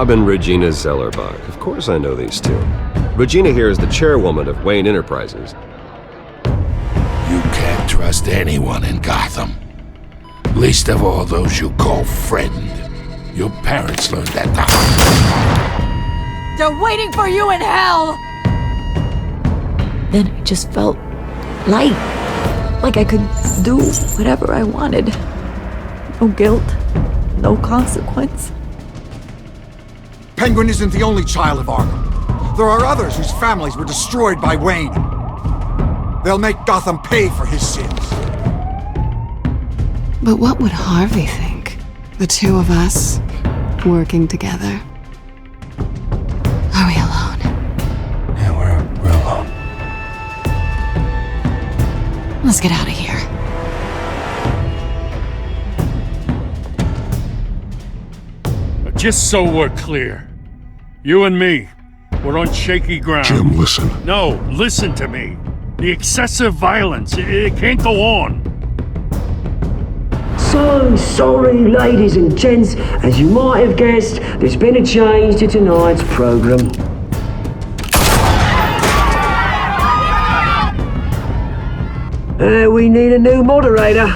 Bob and Regina Zellerbach. Of course I know these two. Regina here is the chairwoman of Wayne Enterprises. You can't trust anyone in Gotham. Least of all those you call friend. Your parents learned that the hard way. They're waiting for you in hell! Then I just felt light. Like I could do whatever I wanted. No guilt, no consequence. Penguin isn't the only child of Arkham. There are others whose families were destroyed by Wayne. They'll make Gotham pay for his sins. But what would Harvey think? The two of us, working together. Are we alone? Yeah, we're alone. Let's get out of here. Just so we're clear, you and me, we're on shaky ground. Jim, listen. No, listen to me. The excessive violence, it can't go on. So sorry, ladies and gents. As you might have guessed, there's been a change to tonight's program. We need a new moderator.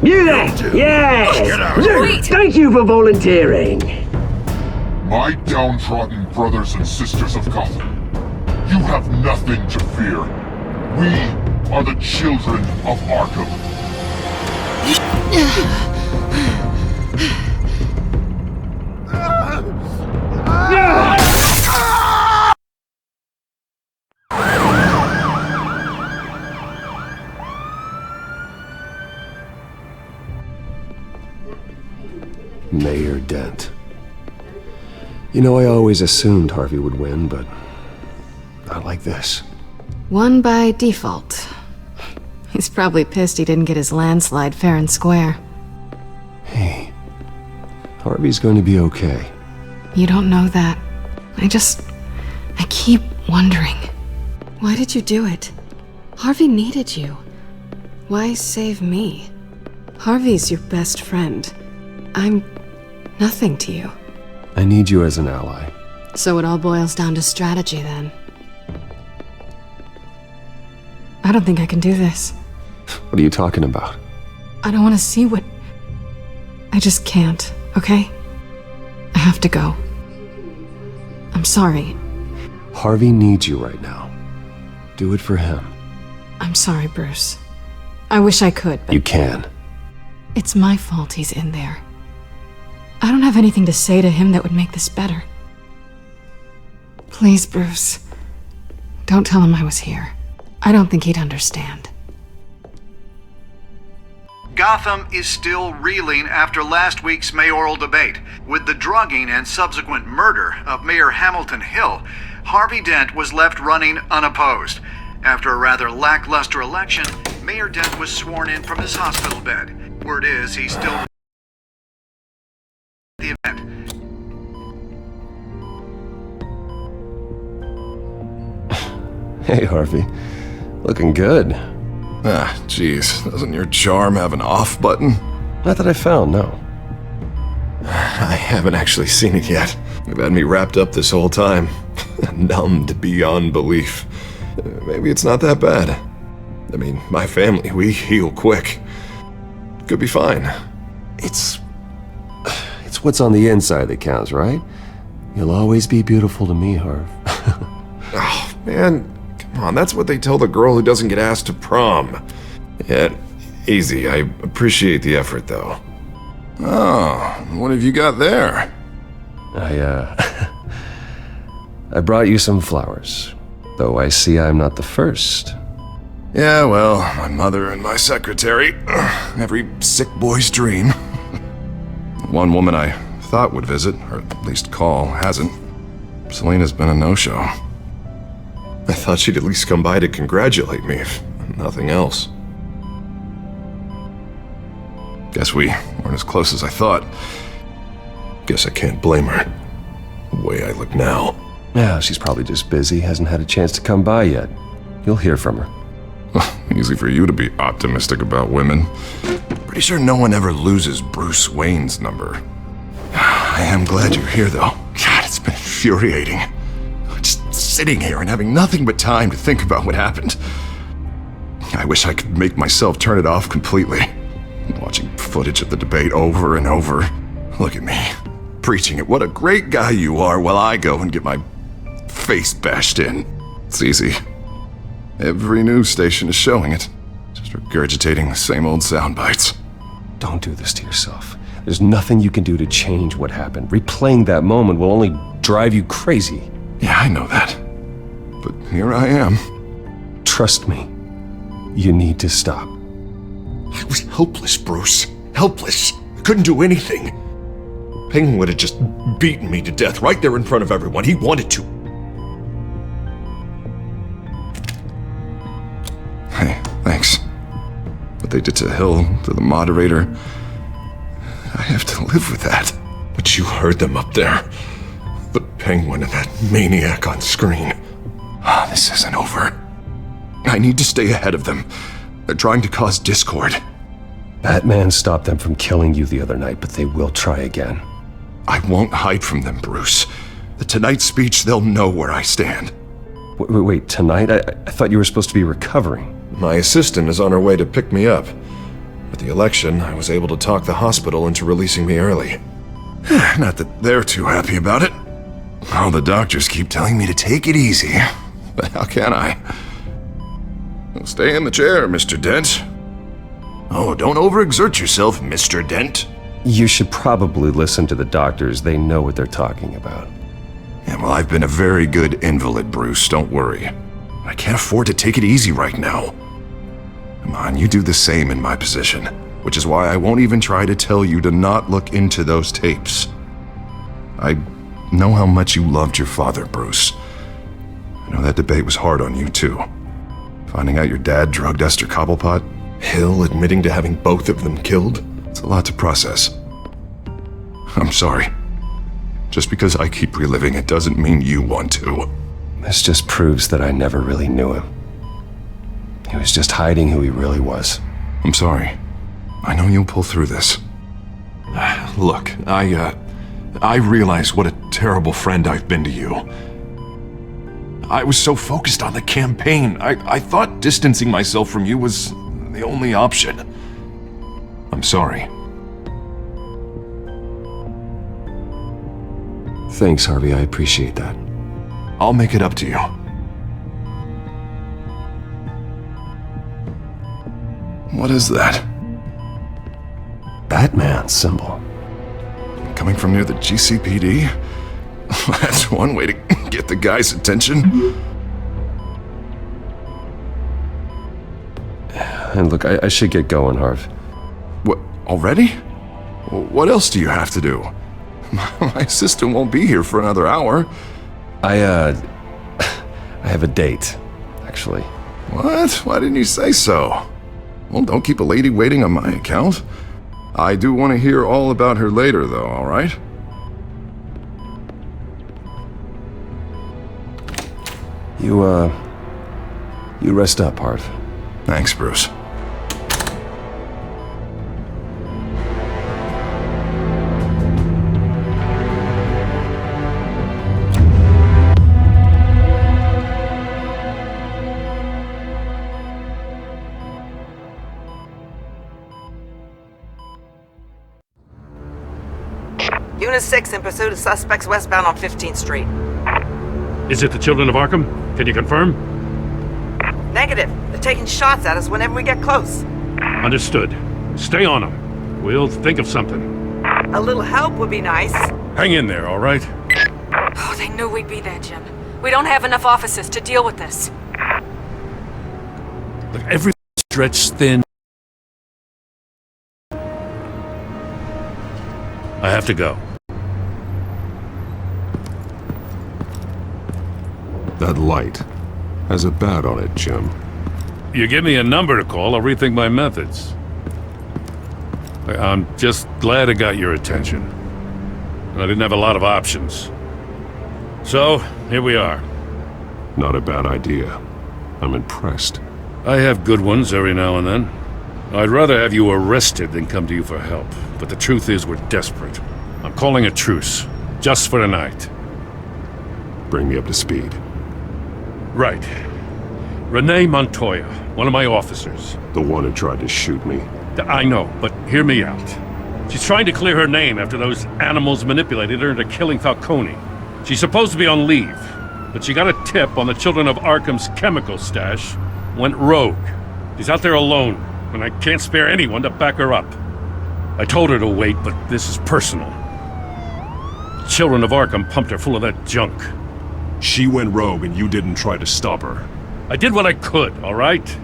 You there? Yeah! Luke, thank you for volunteering. My downtrodden brothers and sisters of Gotham, you have nothing to fear. We are the children of Arkham. Mayor Dent. You know, I always assumed Harvey would win, but not like this. Won by default. He's probably pissed he didn't get his landslide fair and square. Hey, Harvey's going to be okay. You don't know that. I keep wondering. Why did you do it? Harvey needed you. Why save me? Harvey's your best friend. I'm nothing to you. I need you as an ally. So it all boils down to strategy, then. I don't think I can do this. What are you talking about? I don't want to see what... I just can't, okay? I have to go. I'm sorry. Harvey needs you right now. Do it for him. I'm sorry, Bruce. I wish I could, but... You can. It's my fault he's in there. I don't have anything to say to him that would make this better. Please, Bruce. Don't tell him I was here. I don't think he'd understand. Gotham is still reeling after last week's mayoral debate. With the drugging and subsequent murder of Mayor Hamilton Hill, Harvey Dent was left running unopposed. After a rather lackluster election, Mayor Dent was sworn in from his hospital bed. Word is he's still the event. Hey, Harvey. Looking good. Ah, jeez. Doesn't your charm have an off button? Not that I found, no. I haven't actually seen it yet. You've had me wrapped up this whole time. Numbed beyond belief. Maybe it's not that bad. I mean, my family, we heal quick. Could be fine. It's what's on the inside that counts, right? You'll always be beautiful to me, Harv. Oh, man. Come on, that's what they tell the girl who doesn't get asked to prom. Yeah, easy. I appreciate the effort, though. Oh, what have you got there? I brought you some flowers. Though I see I'm not the first. Yeah, well, my mother and my secretary. Every sick boy's dream. One woman I thought would visit, or at least call, hasn't. Selena's been a no-show. I thought she'd at least come by to congratulate me, if nothing else. Guess we weren't as close as I thought. Guess I can't blame her. The way I look now. Yeah, she's probably just busy, hasn't had a chance to come by yet. You'll hear from her. Easy for you to be optimistic about women. Pretty sure no one ever loses Bruce Wayne's number. I am glad you're here, though. God, it's infuriating. Just sitting here and having nothing but time to think about what happened. I wish I could make myself turn it off completely. Watching footage of the debate over and over. Look at me, preaching at what a great guy you are while I go and get my face bashed in. It's easy. Every news station is showing it. Just regurgitating the same old sound bites. Don't do this to yourself. There's nothing you can do to change what happened. Replaying that moment will only drive you crazy. Yeah, I know that. But here I am. Trust me. You need to stop. I was helpless, Bruce. Helpless. I couldn't do anything. Kane would have just beaten me to death right there in front of everyone. He wanted to. Hey, thanks. What they did to Hill, to the moderator, I have to live with that. But you heard them up there. The Penguin and that maniac on screen. This isn't over. I need to stay ahead of them. They're trying to cause discord. Batman stopped them from killing you the other night, but they will try again. I won't hide from them, Bruce. The Tonight speech, they'll know where I stand. Wait, tonight? I thought you were supposed to be recovering. My assistant is on her way to pick me up. With the election, I was able to talk the hospital into releasing me early. Not that they're too happy about it. All the doctors keep telling me to take it easy. But how can I? Stay in the chair, Mr. Dent. Oh, don't overexert yourself, Mr. Dent. You should probably listen to the doctors. They know what they're talking about. Yeah, well, I've been a very good invalid, Bruce. Don't worry. I can't afford to take it easy right now. Come on, you do the same in my position. Which is why I won't even try to tell you to not look into those tapes. I know how much you loved your father, Bruce. I know that debate was hard on you, too. Finding out your dad drugged Esther Cobblepot, Hill admitting to having both of them killed. It's a lot to process. I'm sorry. Just because I keep reliving it doesn't mean you want to. This just proves that I never really knew him. He was just hiding who he really was. I'm sorry. I know you'll pull through this. Look, I realize what a terrible friend I've been to you. I was so focused on the campaign. I thought distancing myself from you was the only option. I'm sorry. Thanks, Harvey. I appreciate that. I'll make it up to you. What is that? Batman symbol. Coming from near the GCPD? That's one way to get the guy's attention. And look, I should get going, Harv. What, already? What else do you have to do? My assistant won't be here for another hour. I have a date, actually. What? Why didn't you say so? Well, don't keep a lady waiting on my account. I do want to hear all about her later, though, all right? You rest up, Harv. Thanks, Bruce. Unit 6 in pursuit of suspects westbound on 15th Street. Is it the Children of Arkham? Can you confirm? Negative. They're taking shots at us whenever we get close. Understood. Stay on them. We'll think of something. A little help would be nice. Hang in there, all right? Oh, they knew we'd be there, Jim. We don't have enough officers to deal with this. Look, everything's stretched thin. I have to go. That light has a bat on it, Jim. You give me a number to call, I'll rethink my methods. I'm just glad I got your attention. I didn't have a lot of options. So, here we are. Not a bad idea. I'm impressed. I have good ones every now and then. I'd rather have you arrested than come to you for help. But the truth is we're desperate. I'm calling a truce. Just for tonight. Bring me up to speed. Right. Renee Montoya, one of my officers. The one who tried to shoot me. I know, but hear me out. She's trying to clear her name after those animals manipulated her into killing Falcone. She's supposed to be on leave, but she got a tip on the Children of Arkham's chemical stash, went rogue. She's out there alone, and I can't spare anyone to back her up. I told her to wait, but this is personal. Children of Arkham pumped her full of that junk. She went rogue and you didn't try to stop her. I did what I could, all right?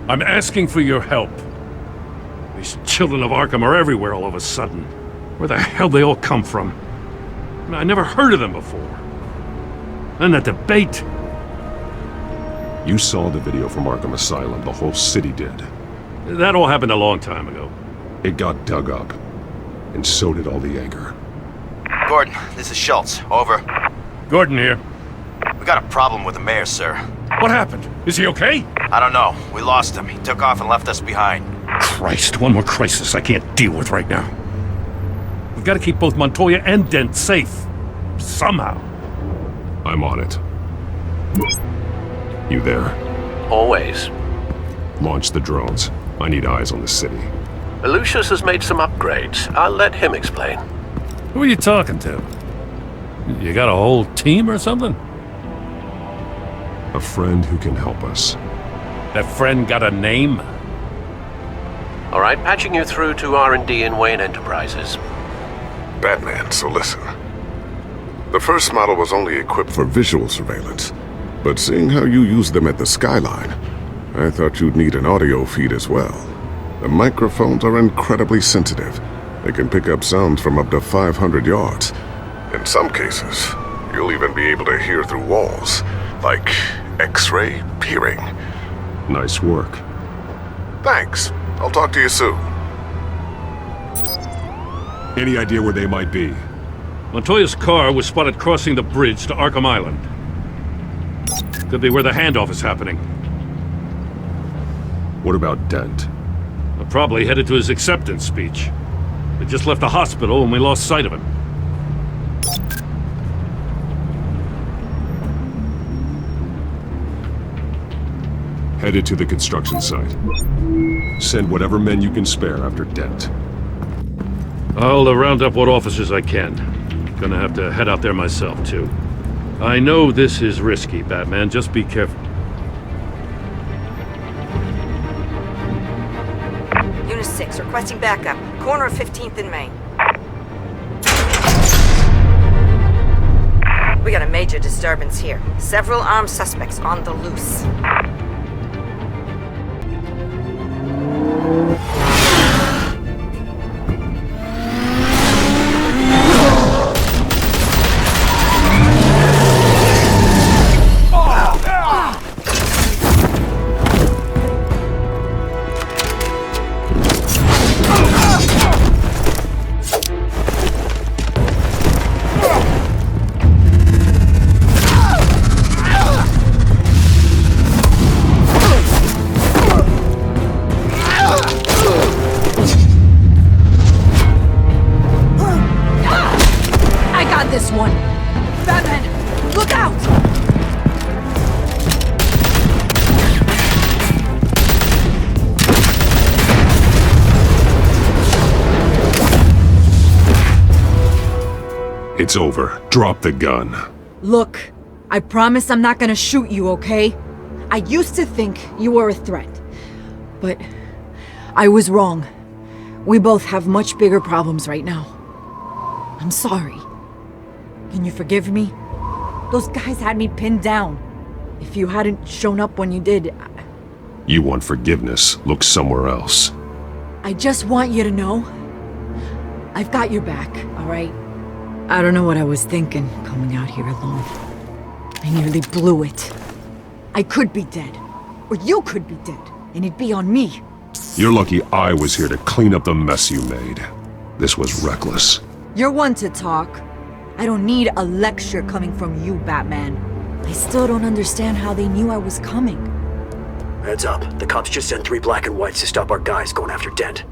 I'm asking for your help. These Children of Arkham are everywhere all of a sudden. Where the hell they all come from? I never heard of them before. And that debate. You saw the video from Arkham Asylum. The whole city did. That all happened a long time ago. It got dug up. And so did all the anger. Gordon, this is Schultz. Over. Gordon here. We got a problem with the mayor, sir. What happened? Is he okay? I don't know. We lost him. He took off and left us behind. Christ, one more crisis I can't deal with right now. We've got to keep both Montoya and Dent safe. Somehow. I'm on it. You there? Always. Launch the drones. I need eyes on the city. Lucius has made some upgrades. I'll let him explain. Who are you talking to? You got a whole team or something? A friend who can help us. That friend got a name? All right, patching you through to R&D in Wayne Enterprises. Batman, so listen. The first model was only equipped for visual surveillance, but seeing how you use them at the skyline, I thought you'd need an audio feed as well. The microphones are incredibly sensitive. They can pick up sounds from up to 500 yards. In some cases, you'll even be able to hear through walls, like X-ray peering. Nice work. Thanks. I'll talk to you soon. Any idea where they might be? Montoya's car was spotted crossing the bridge to Arkham Island. Could be where the handoff is happening. What about Dent? Probably headed to his acceptance speech. They just left the hospital and we lost sight of him. Headed to the construction site. Send whatever men you can spare after Dent. I'll round up what officers I can. Gonna have to head out there myself, too. I know this is risky, Batman. Just be careful. Unit 6, requesting backup. Corner of 15th and Main. We got a major disturbance here. Several armed suspects on the loose. This one. Batman, look out! It's over. Drop the gun. Look, I promise I'm not gonna shoot you, okay? I used to think you were a threat, but I was wrong. We both have much bigger problems right now. I'm sorry. Can you forgive me? Those guys had me pinned down. If you hadn't shown up when you did... You want forgiveness? Look somewhere else. I just want you to know... I've got your back, alright? I don't know what I was thinking, coming out here alone. I nearly blew it. I could be dead. Or you could be dead. And it'd be on me. You're lucky I was here to clean up the mess you made. This was reckless. You're one to talk. I don't need a lecture coming from you, Batman. I still don't understand how they knew I was coming. Heads up. The cops just sent 3 black and whites to stop our guys going after Dent.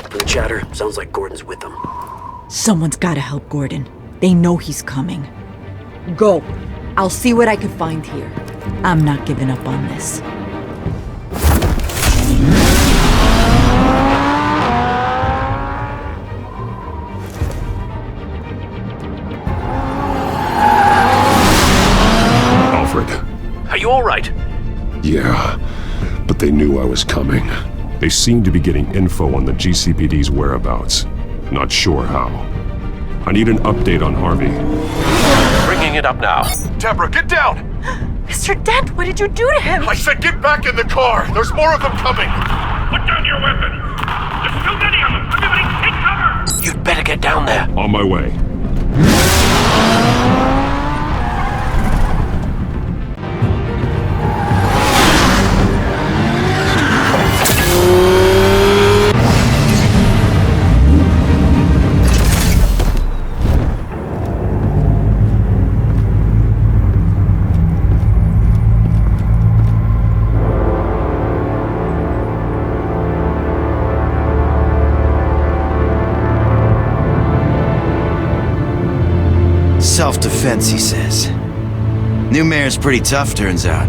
From the chatter, sounds like Gordon's with them. Someone's gotta help Gordon. They know he's coming. Go. I'll see what I can find here. I'm not giving up on this. Alfred. Are you all right? Yeah, but they knew I was coming. They seem to be getting info on the GCPD's whereabouts. Not sure how. I need an update on Harvey. Bringing it up now. Deborah, get down! Mr. Dent, what did you do to him? I said get back in the car! There's more of them coming! Put down your weapon! There's too many of them! Everybody take cover! You'd better get down there. On my way. Self-defense, he says. New mayor's pretty tough, turns out.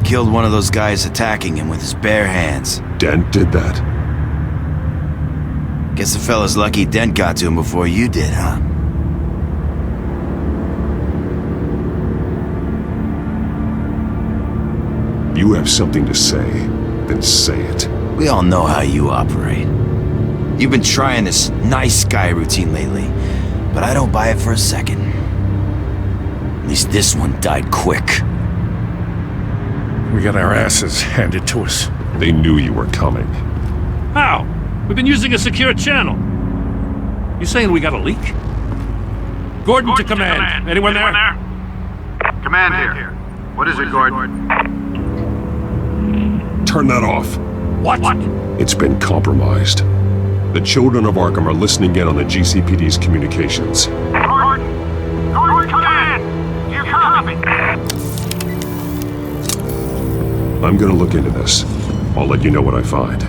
Killed one of those guys attacking him with his bare hands. Dent did that? Guess the fella's lucky Dent got to him before you did, huh? You have something to say, then say it. We all know how you operate. You've been trying this nice guy routine lately, but I don't buy it for a second. At least this one died quick. We got our asses handed to us. They knew you were coming. How? We've been using a secure channel. You saying we got a leak? Gordon to command. Anyone there? Command here. What is it, Gordon? Turn that off. What? It's been compromised. The children of Arkham are listening in on the GCPD's communications. Gordon, command! You copy? I'm gonna look into this. I'll let you know what I find.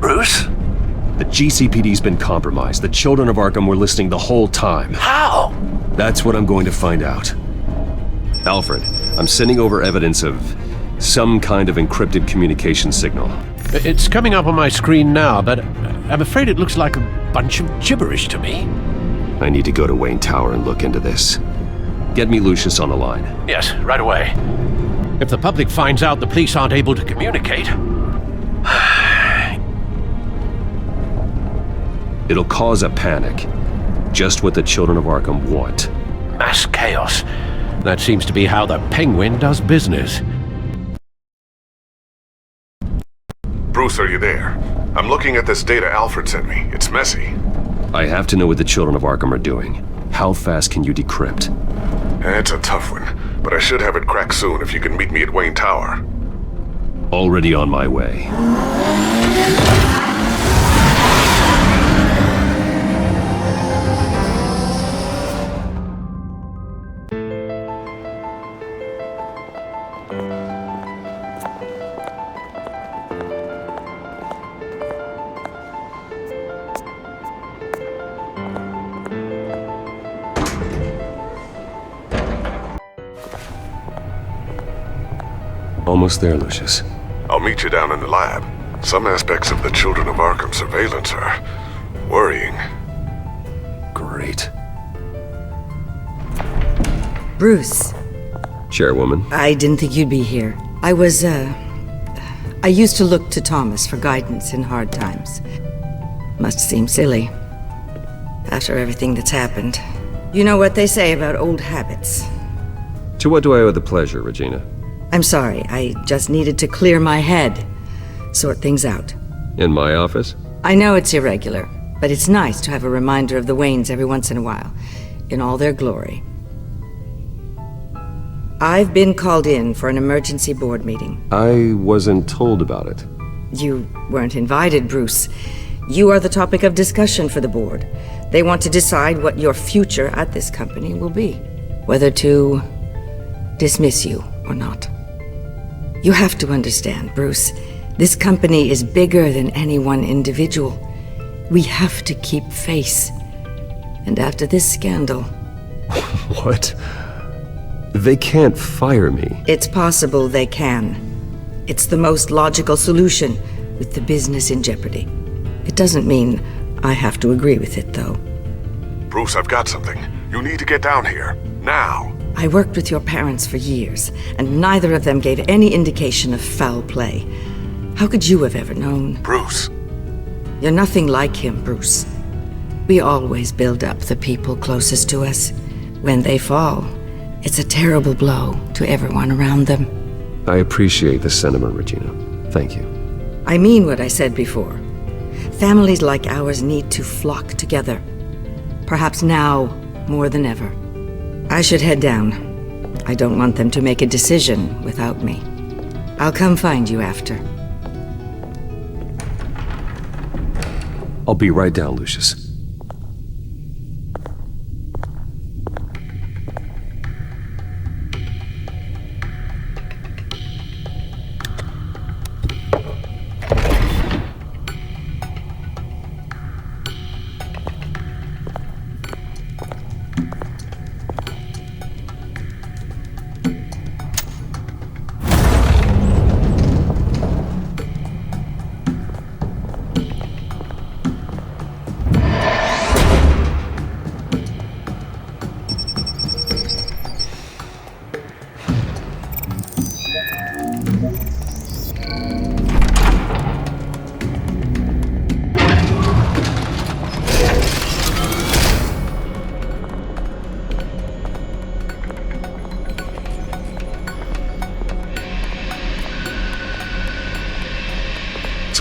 Bruce? The GCPD's been compromised. The children of Arkham were listening the whole time. How? That's what I'm going to find out. Alfred, I'm sending over evidence of some kind of encrypted communication signal. It's coming up on my screen now, but I'm afraid it looks like a bunch of gibberish to me. I need to go to Wayne Tower and look into this. Get me Lucius on the line. Yes, right away. If the public finds out the police aren't able to communicate... It'll cause a panic. Just what the children of Arkham want. Mass chaos. That seems to be how the Penguin does business. Bruce, are you there? I'm looking at this data Alfred sent me. It's messy. I have to know what the children of Arkham are doing. How fast can you decrypt? It's a tough one, but I should have it cracked soon if you can meet me at Wayne Tower. Already on my way. Almost there, Lucius. I'll meet you down in the lab. Some aspects of the Children of Arkham surveillance are worrying. Great. Bruce. Chairwoman. I didn't think you'd be here. I used to look to Thomas for guidance in hard times. Must seem silly. After everything that's happened. You know what they say about old habits. To what do I owe the pleasure, Regina? I'm sorry, I just needed to clear my head. Sort things out. In my office? I know it's irregular, but it's nice to have a reminder of the Waynes every once in a while. In all their glory. I've been called in for an emergency board meeting. I wasn't told about it. You weren't invited, Bruce. You are the topic of discussion for the board. They want to decide what your future at this company will be. Whether to dismiss you or not. You have to understand, Bruce. This company is bigger than any one individual. We have to keep face. And after this scandal... What? They can't fire me. It's possible they can. It's the most logical solution with the business in jeopardy. It doesn't mean I have to agree with it, though. Bruce, I've got something. You need to get down here. Now. I worked with your parents for years, and neither of them gave any indication of foul play. How could you have ever known? Bruce. You're nothing like him, Bruce. We always build up the people closest to us. When they fall, it's a terrible blow to everyone around them. I appreciate the sentiment, Regina. Thank you. I mean what I said before. Families like ours need to flock together. Perhaps now more than ever. I should head down. I don't want them to make a decision without me. I'll come find you after. I'll be right down, Lucius.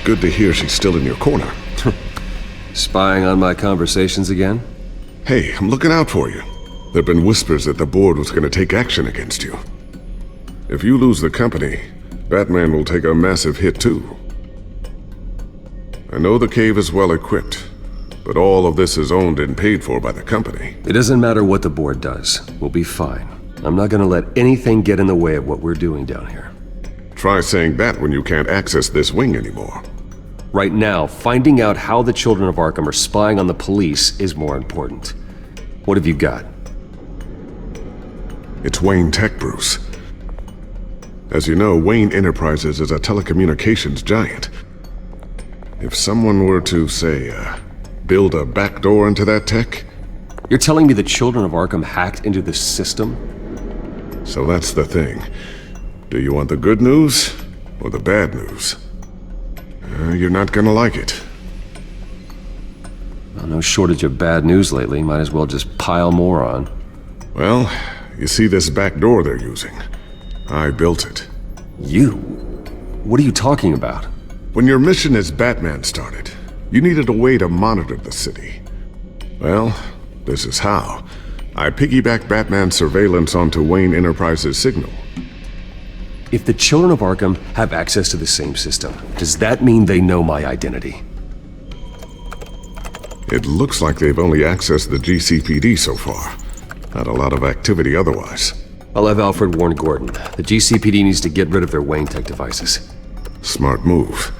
Good to hear she's still in your corner. Spying on my conversations again? Hey, I'm looking out for you. There've been whispers that the board was going to take action against you. If you lose the company, Batman will take a massive hit too. I know the cave is well equipped, but all of this is owned and paid for by the company. It doesn't matter what the board does. We'll be fine. I'm not gonna let anything get in the way of what we're doing down here. Try saying that when you can't access this wing anymore. Right now, finding out how the Children of Arkham are spying on the police is more important. What have you got? It's Wayne Tech, Bruce. As you know, Wayne Enterprises is a telecommunications giant. If someone were to, say, build a backdoor into that tech... You're telling me the Children of Arkham hacked into this system? So that's the thing. Do you want the good news or the bad news? You're not gonna like it. Well, no shortage of bad news lately. Might as well just pile more on. Well, you see this back door they're using? I built it. You? What are you talking about? When your mission as Batman started, you needed a way to monitor the city. Well, this is how. I piggybacked Batman's surveillance onto Wayne Enterprises' signal. If the Children of Arkham have access to the same system, does that mean they know my identity? It looks like they've only accessed the GCPD so far. Not a lot of activity otherwise. I'll have Alfred warn Gordon. The GCPD needs to get rid of their Wayne Tech devices. Smart move.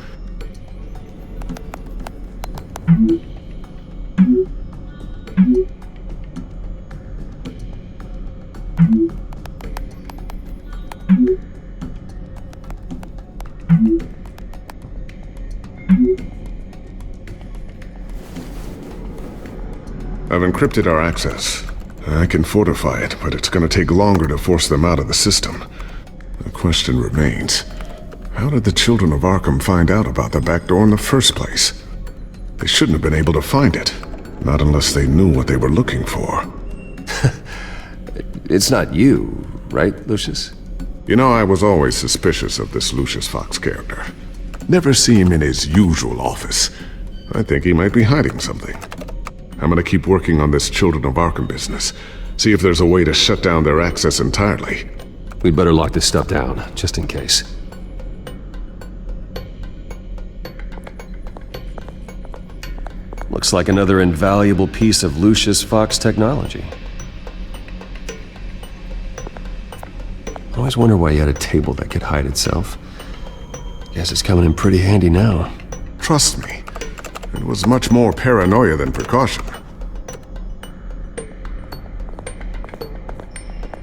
I've encrypted our access. I can fortify it, but it's gonna take longer to force them out of the system. The question remains, how did the Children of Arkham find out about the back door in the first place? They shouldn't have been able to find it. Not unless they knew what they were looking for. It's not you, right, Lucius? You know, I was always suspicious of this Lucius Fox character. Never see him in his usual office. I think he might be hiding something. I'm gonna keep working on this Children of Arkham business. See if there's a way to shut down their access entirely. We'd better lock this stuff down, just in case. Looks like another invaluable piece of Lucius Fox technology. I always wonder why he had a table that could hide itself. Guess it's coming in pretty handy now. Trust me, it was much more paranoia than precaution.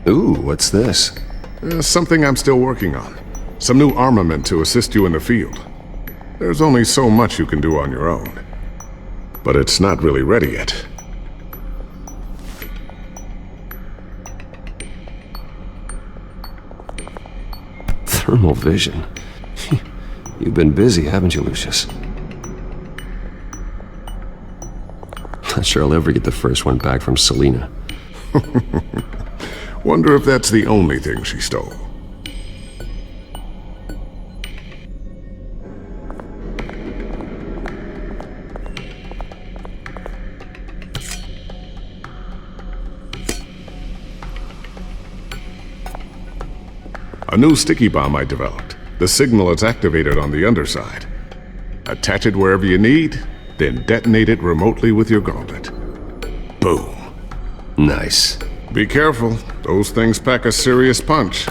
Ooh, what's this? Something I'm still working on. Some new armament to assist you in the field. There's only so much you can do on your own. But it's not really ready yet. Thermal vision. You've been busy, haven't you, Lucius? Not sure I'll ever get the first one back from Selena. Wonder if that's the only thing she stole. A new sticky bomb I developed. The signal is activated on the underside. Attach it wherever you need, then detonate it remotely with your gauntlet. Boom. Nice. Be careful. Those things pack a serious punch.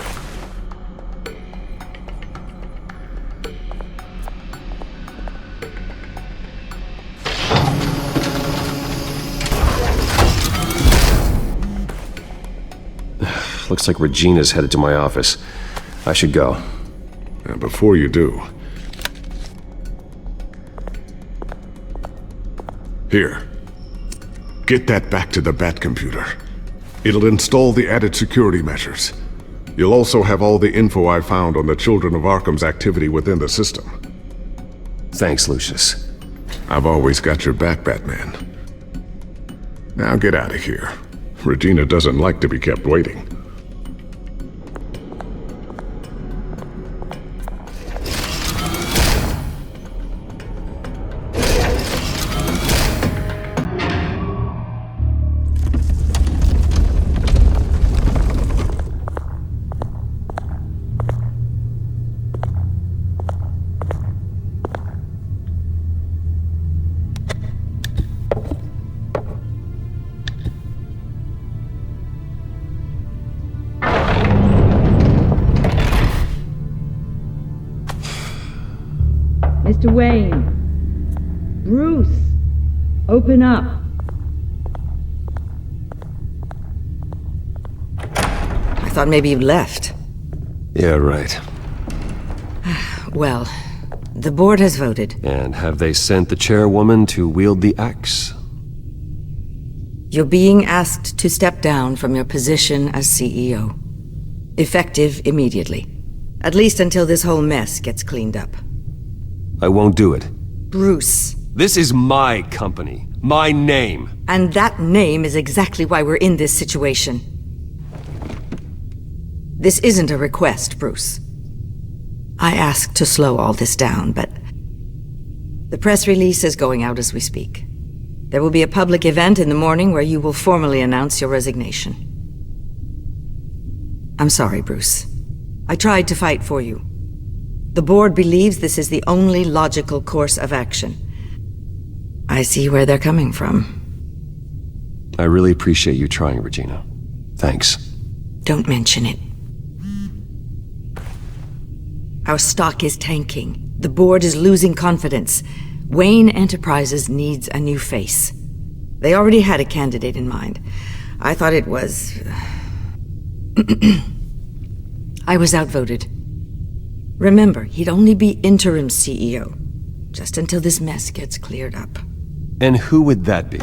Looks like Regina's headed to my office. I should go. And before you do... Here. Get that back to the Bat computer. It'll install the added security measures. You'll also have all the info I found on the Children of Arkham's activity within the system. Thanks, Lucius. I've always got your back, Batman. Now get out of here. Regina doesn't like to be kept waiting. Mr. Wayne. Bruce. Open up. I thought maybe you'd left. Yeah, right. Well, the board has voted. And have they sent the chairwoman to wield the axe? You're being asked to step down from your position as CEO. Effective immediately. At least until this whole mess gets cleaned up. I won't do it. Bruce. This is my company. My name. And that name is exactly why we're in this situation. This isn't a request, Bruce. I asked to slow all this down, but the press release is going out as we speak. There will be a public event in the morning where you will formally announce your resignation. I'm sorry, Bruce. I tried to fight for you. The board believes this is the only logical course of action. I see where they're coming from. I really appreciate you trying, Regina. Thanks. Don't mention it. Our stock is tanking. The board is losing confidence. Wayne Enterprises needs a new face. They already had a candidate in mind. I thought it was... I was outvoted. Remember, he'd only be interim CEO, just until this mess gets cleared up. And who would that be?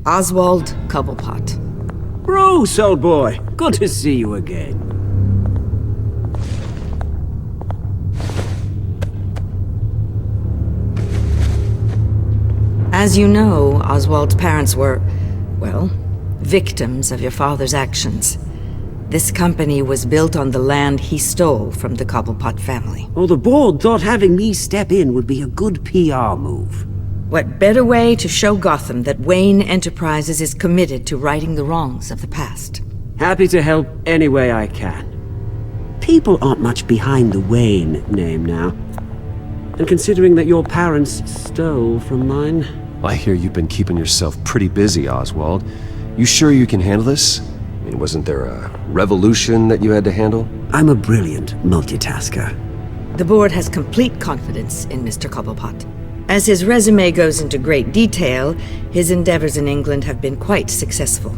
Oswald Cobblepot. Bruce, old boy. Good to see you again. As you know, Oswald's parents were, well, victims of your father's actions. This company was built on the land he stole from the Cobblepot family. Well, the board thought having me step in would be a good PR move. What better way to show Gotham that Wayne Enterprises is committed to righting the wrongs of the past? Happy to help any way I can. People aren't much behind the Wayne name now. And considering that your parents stole from mine... I hear you've been keeping yourself pretty busy, Oswald. You sure you can handle this? I mean, wasn't there a revolution that you had to handle? I'm a brilliant multitasker. The board has complete confidence in Mr. Cobblepot. As his resume goes into great detail, his endeavors in England have been quite successful.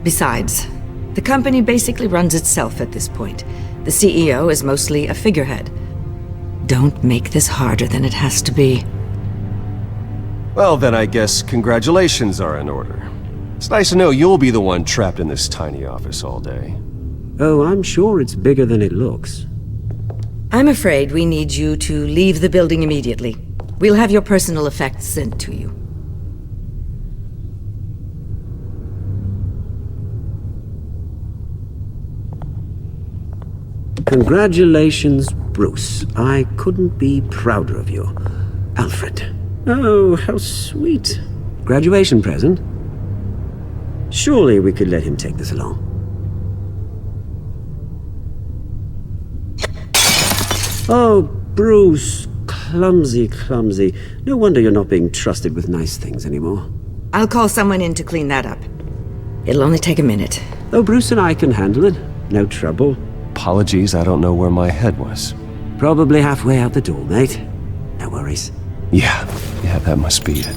Besides, the company basically runs itself at this point. The CEO is mostly a figurehead. Don't make this harder than it has to be. Well, then I guess congratulations are in order. It's nice to know you'll be the one trapped in this tiny office all day. Oh, I'm sure it's bigger than it looks. I'm afraid we need you to leave the building immediately. We'll have your personal effects sent to you. Congratulations, Bruce. I couldn't be prouder of you. Alfred. Oh, how sweet. Graduation present? Surely we could let him take this along. Oh, Bruce. Clumsy, clumsy. No wonder you're not being trusted with nice things anymore. I'll call someone in to clean that up. It'll only take a minute. Oh, Bruce and I can handle it. No trouble. Apologies, I don't know where my head was. Probably halfway out the door, mate. No worries. Yeah, that must be it.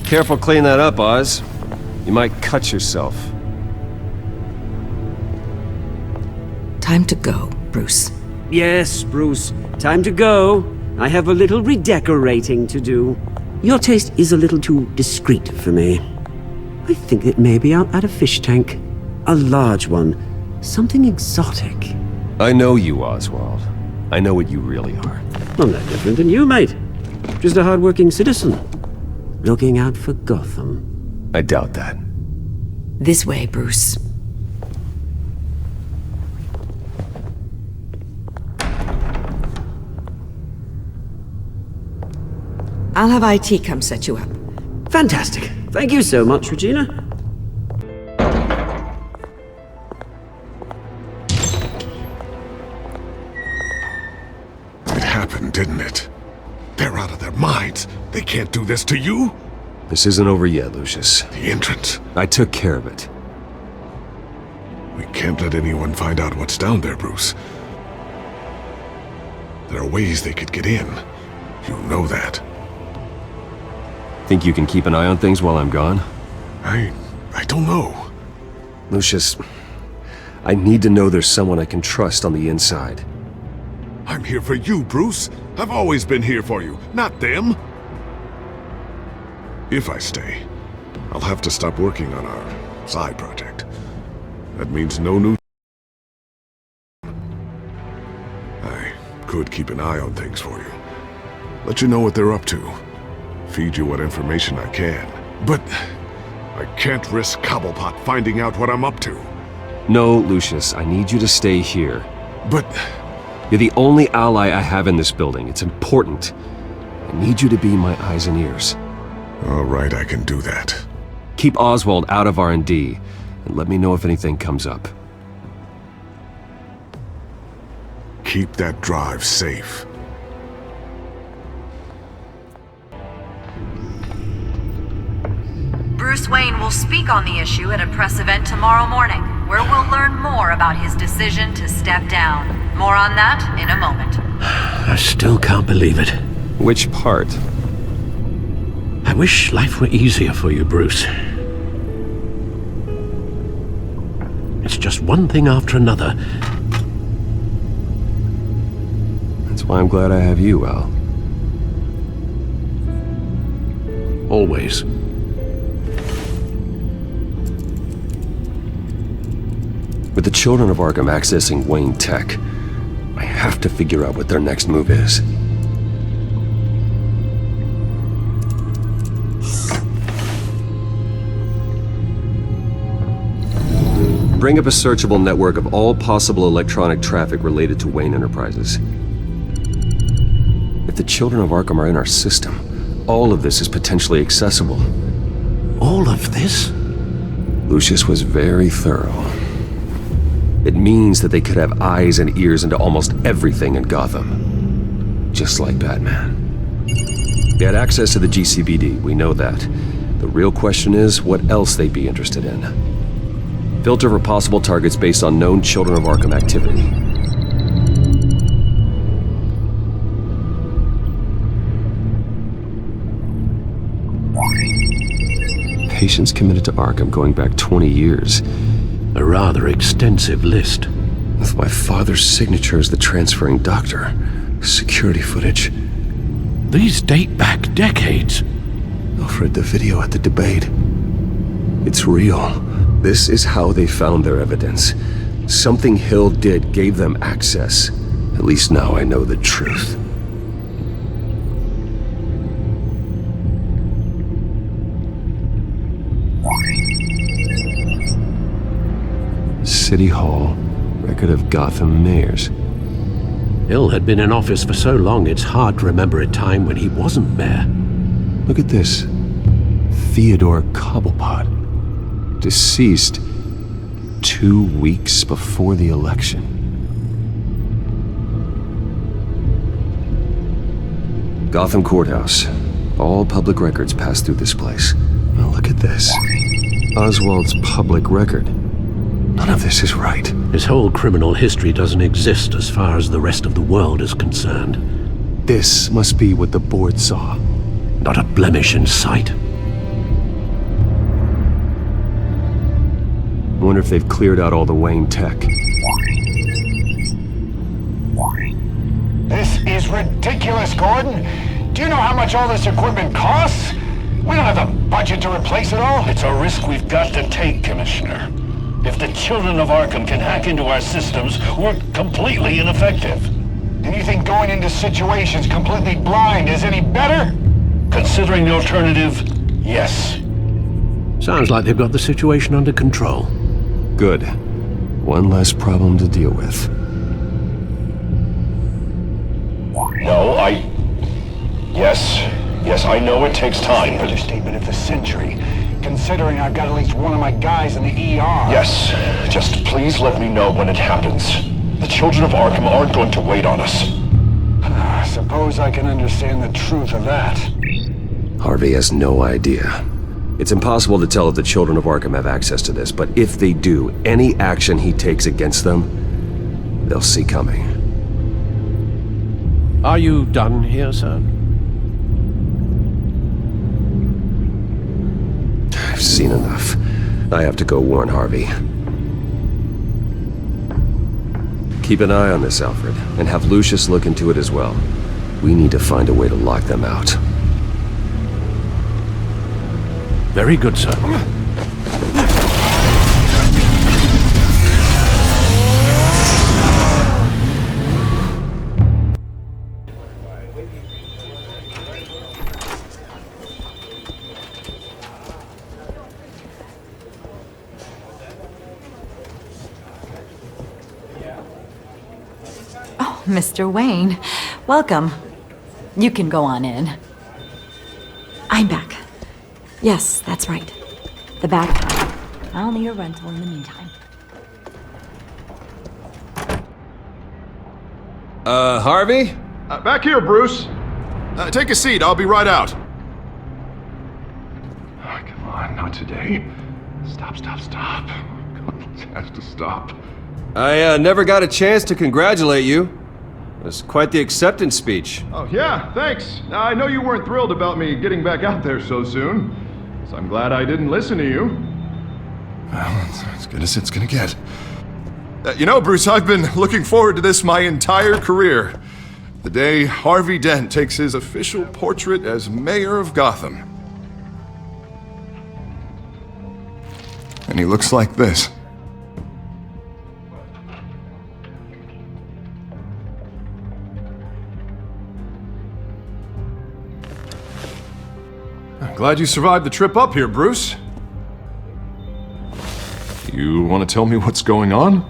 Careful cleaning that up, Oz. You might cut yourself. Time to go, Bruce. Yes, Bruce. Time to go. I have a little redecorating to do. Your taste is a little too discreet for me. I think that maybe I'll add a fish tank. A large one. Something exotic. I know you, Oswald. I know what you really are. I'm no different than you, mate. Just a hard-working citizen. Looking out for Gotham. I doubt that. This way, Bruce. I'll have IT come set you up. Fantastic. Thank you so much, Regina. It happened, didn't it? They're out of their minds. They can't do this to you. This isn't over yet, Lucius. The entrance. I took care of it. We can't let anyone find out what's down there, Bruce. There are ways they could get in. You know that. Think you can keep an eye on things while I'm gone? I don't know. Lucius, I need to know there's someone I can trust on the inside. I'm here for you, Bruce. I've always been here for you, not them. If I stay, I'll have to stop working on our side project. That means no new... I could keep an eye on things for you. Let you know what they're up to. Feed you what information I can. But I can't risk Cobblepot finding out what I'm up to. No, Lucius, I need you to stay here. But... You're the only ally I have in this building. It's important. I need you to be my eyes and ears. All right, I can do that. Keep Oswald out of R&D, and let me know if anything comes up. Keep that drive safe. Bruce Wayne will speak on the issue at a press event tomorrow morning, where we'll learn more about his decision to step down. More on that in a moment. I still can't believe it. Which part? I wish life were easier for you, Bruce. It's just one thing after another. That's why I'm glad I have you, Al. Always. With the children of Arkham accessing Wayne tech, I have to figure out what their next move is. Bring up a searchable network of all possible electronic traffic related to Wayne Enterprises. If the children of Arkham are in our system, all of this is potentially accessible. All of this? Lucius was very thorough. It means that they could have eyes and ears into almost everything in Gotham. Just like Batman. They had access to the GCPD, we know that. The real question is what else they'd be interested in. Filter for possible targets based on known Children of Arkham activity. Patients committed to Arkham going back 20 years. A rather extensive list. With my father's signature as the transferring doctor. Security footage. These date back decades. Alfred, the video at the debate. It's real. This is how they found their evidence. Something Hill did gave them access. At least now I know the truth. City Hall, record of Gotham mayors. Hill had been in office for so long it's hard to remember a time when he wasn't mayor. Look at this. Theodore Cobblepot. Deceased 2 weeks before the election. Gotham Courthouse. All public records pass through this place. Now look at this. Oswald's public record. None of this is right. His whole criminal history doesn't exist as far as the rest of the world is concerned. This must be what the board saw. Not a blemish in sight. I wonder if they've cleared out all the Wayne tech. This is ridiculous, Gordon. Do you know how much all this equipment costs? We don't have the budget to replace it all. It's a risk we've got to take, Commissioner. If the Children of Arkham can hack into our systems, we're completely ineffective. And you think going into situations completely blind is any better? Considering the alternative, yes. Sounds like they've got the situation under control. Good. One less problem to deal with. No, Yes, I know it takes time. Understatement of the century. Considering I've got at least one of my guys in the ER. Yes, just please let me know when it happens. The Children of Arkham aren't going to wait on us. I suppose I can understand the truth of that. Harvey has no idea. It's impossible to tell if the Children of Arkham have access to this, but if they do, any action he takes against them, they'll see coming. Are you done here, sir? I've seen enough. I have to go warn Harvey. Keep an eye on this, Alfred, and have Lucius look into it as well. We need to find a way to lock them out. Very good, sir. Mr. Wayne, welcome. You can go on in. I'm back. Yes, that's right. The back. I'll need a rental in the meantime. Harvey? Back here, Bruce. Take a seat, I'll be right out. Oh, come on, not today. Stop. God, this has to stop. I never got a chance to congratulate you. It was quite the acceptance speech. Oh, yeah, thanks. I know you weren't thrilled about me getting back out there so soon, so I'm glad I didn't listen to you. Well, it's as good as it's gonna get. You know, Bruce, I've been looking forward to this my entire career. The day Harvey Dent takes his official portrait as mayor of Gotham. And he looks like this. Glad you survived the trip up here, Bruce. You want to tell me what's going on?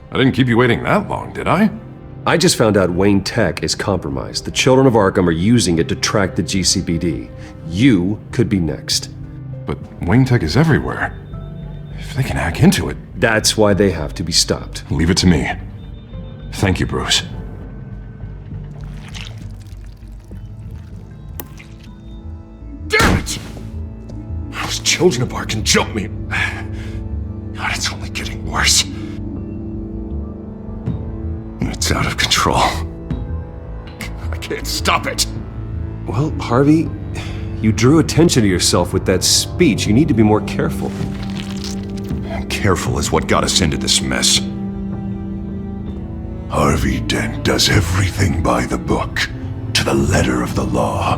I didn't keep you waiting that long, did I? I just found out Wayne Tech is compromised. The Children of Arkham are using it to track the GCPD. You could be next. But Wayne Tech is everywhere. If they can hack into it... That's why they have to be stopped. Leave it to me. Thank you, Bruce. Damn it! Those children of Arkham jumped me. God, it's only getting worse. It's out of control. I can't stop it. Well, Harvey, you drew attention to yourself with that speech. You need to be more careful. Careful is what got us into this mess. Harvey Dent does everything by the book, to the letter of the law.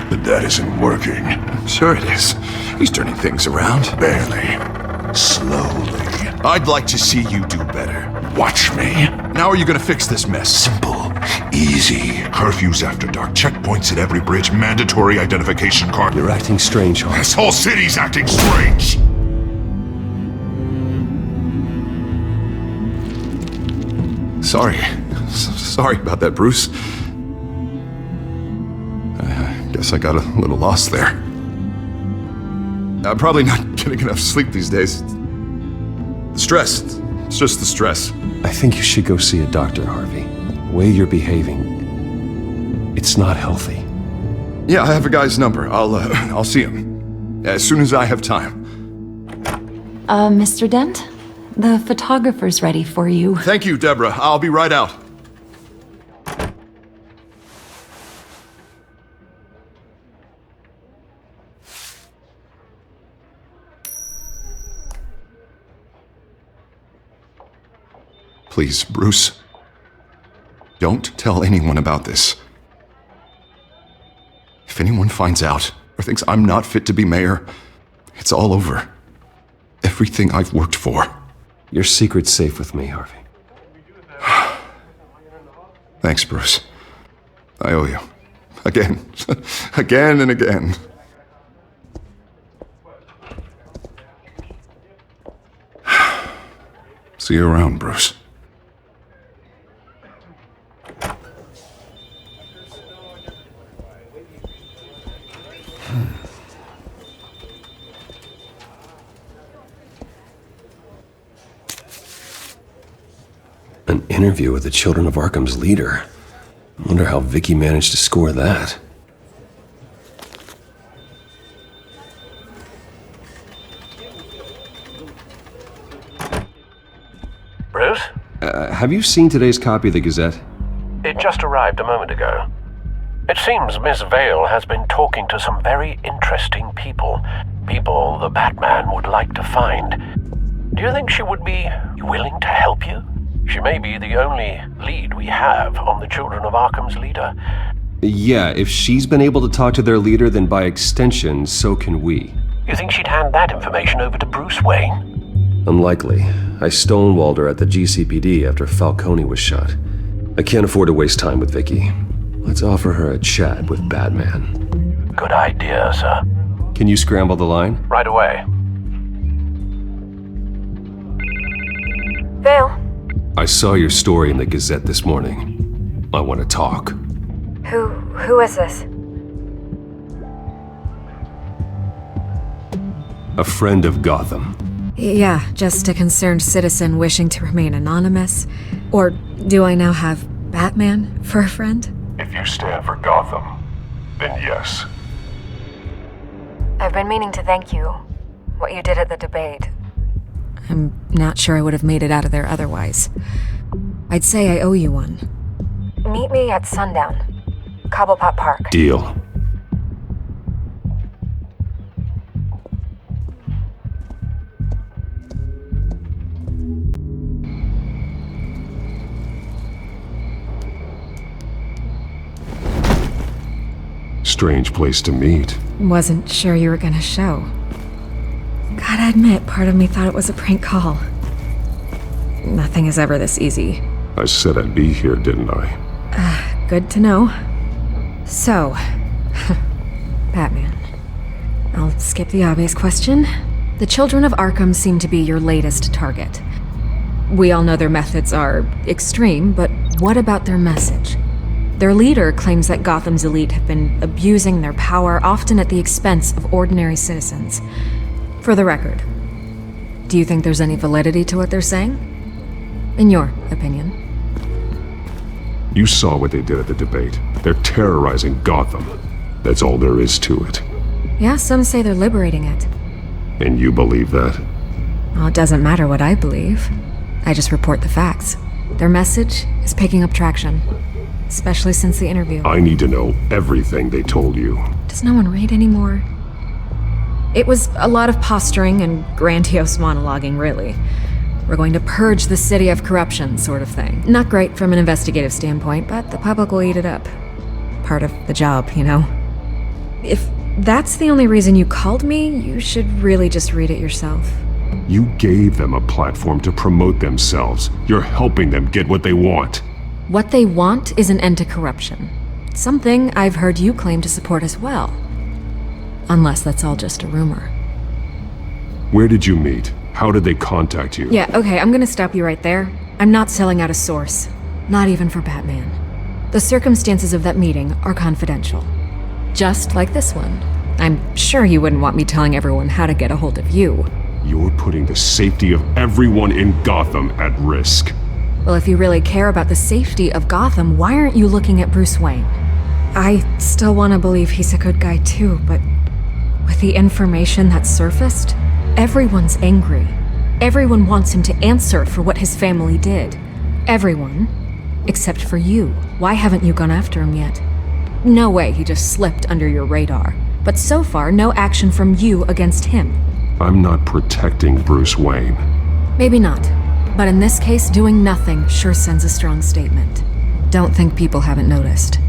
But that isn't working. Sure it is. He's turning things around. Barely. Slowly. I'd like to see you do better. Watch me. Now are you gonna fix this mess? Simple. Easy. Curfews after dark. Checkpoints at every bridge. Mandatory identification card. You're acting strange, Harvey. This whole city's acting strange. Sorry about that, Bruce. I guess I got a little lost there. I'm probably not getting enough sleep these days. The stress. It's just the stress. I think you should go see a doctor, Harvey. The way you're behaving, it's not healthy. Yeah, I have a guy's number. I'll see him as soon as I have time. Mr. Dent? The photographer's ready for you. Thank you, Deborah. I'll be right out. Please, Bruce. Don't tell anyone about this. If anyone finds out or thinks I'm not fit to be mayor, it's all over. Everything I've worked for. Your secret's safe with me, Harvey. Thanks, Bruce. I owe you. Again. Again and again. See you around, Bruce. An interview with the Children of Arkham's leader. I wonder how Vicky managed to score that. Bruce? Have you seen today's copy of the Gazette? It just arrived a moment ago. It seems Miss Vale has been talking to some very interesting people. People the Batman would like to find. Do you think she would be willing to help you? She may be the only lead we have on the Children of Arkham's leader. Yeah, if she's been able to talk to their leader, then by extension, so can we. You think she'd hand that information over to Bruce Wayne? Unlikely. I stonewalled her at the GCPD after Falcone was shot. I can't afford to waste time with Vicky. Let's offer her a chat with Batman. Good idea, sir. Can you scramble the line? Right away. Vale? I saw your story in the Gazette this morning. I want to talk. Who is this? A friend of Gotham. Yeah, just a concerned citizen wishing to remain anonymous. Or do I now have Batman for a friend? If you stand for Gotham, then yes. I've been meaning to thank you. What you did at the debate. I'm not sure I would have made it out of there otherwise. I'd say I owe you one. Meet me at sundown. Cobblepot Park. Deal. Strange place to meet. Wasn't sure you were gonna show. Gotta admit, part of me thought it was a prank call. Nothing is ever this easy. I said I'd be here, didn't I? Good to know. So, Batman. I'll skip the obvious question. The Children of Arkham seem to be your latest target. We all know their methods are extreme, but what about their message? Their leader claims that Gotham's elite have been abusing their power, often at the expense of ordinary citizens. For the record, Do you think there's any validity to what they're saying? In your opinion? You saw what they did at the debate. They're terrorizing Gotham. That's all there is to it. Yeah, some say they're liberating it. And you believe that? Well, it doesn't matter what I believe. I just report the facts. Their message is picking up traction. Especially since the interview. I need to know everything they told you. Does no one read anymore? It was a lot of posturing and grandiose monologuing, really. We're going to purge the city of corruption, sort of thing. Not great from an investigative standpoint, but the public will eat it up. Part of the job, you know? If that's the only reason you called me, you should really just read it yourself. You gave them a platform to promote themselves. You're helping them get what they want. What they want is an end to corruption. Something I've heard you claim to support as well. Unless that's all just a rumor. Where did you meet? How did they contact you? Yeah, okay, I'm gonna stop you right there. I'm not selling out a source. Not even for Batman. The circumstances of that meeting are confidential. Just like this one. I'm sure you wouldn't want me telling everyone how to get a hold of you. You're putting the safety of everyone in Gotham at risk. Well, if you really care about the safety of Gotham, why aren't you looking at Bruce Wayne? I still want to believe he's a good guy too, but with the information that surfaced, everyone's angry. Everyone wants him to answer for what his family did. Everyone, except for you. Why haven't you gone after him yet? No way he just slipped under your radar. But so far, no action from you against him. I'm not protecting Bruce Wayne. Maybe not. But in this case, doing nothing sure sends a strong statement. Don't think people haven't noticed.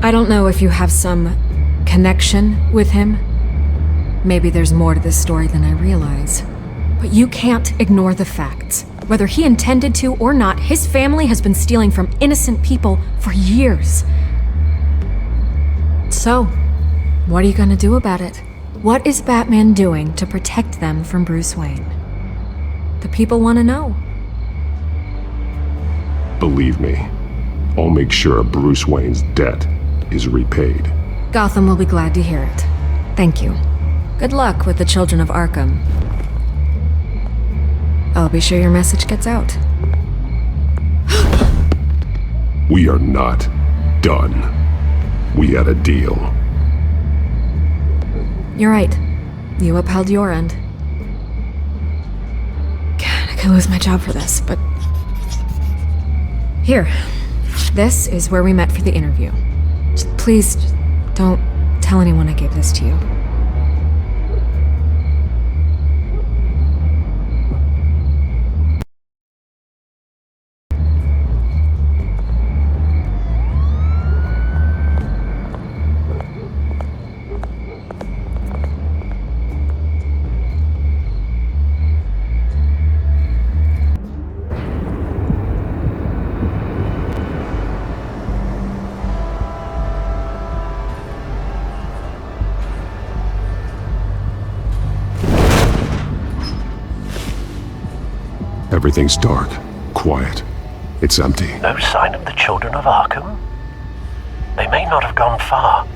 I don't know if you have some connection with him. Maybe there's more to this story than I realize. But you can't ignore the facts. Whether he intended to or not, his family has been stealing from innocent people for years. So, what are you gonna do about it? What is Batman doing to protect them from Bruce Wayne? The people want to know. Believe me, I'll make sure Bruce Wayne's debt is repaid. Gotham will be glad to hear it. Thank you. Good luck with the children of Arkham. I'll be sure your message gets out. We are not done. We had a deal. You're right. You upheld your end. God, I could lose my job for this, but... Here. This is where we met for the interview. Please, don't tell anyone I gave this to you. Everything's dark, quiet. It's empty. No sign of the children of Arkham? They may not have gone far.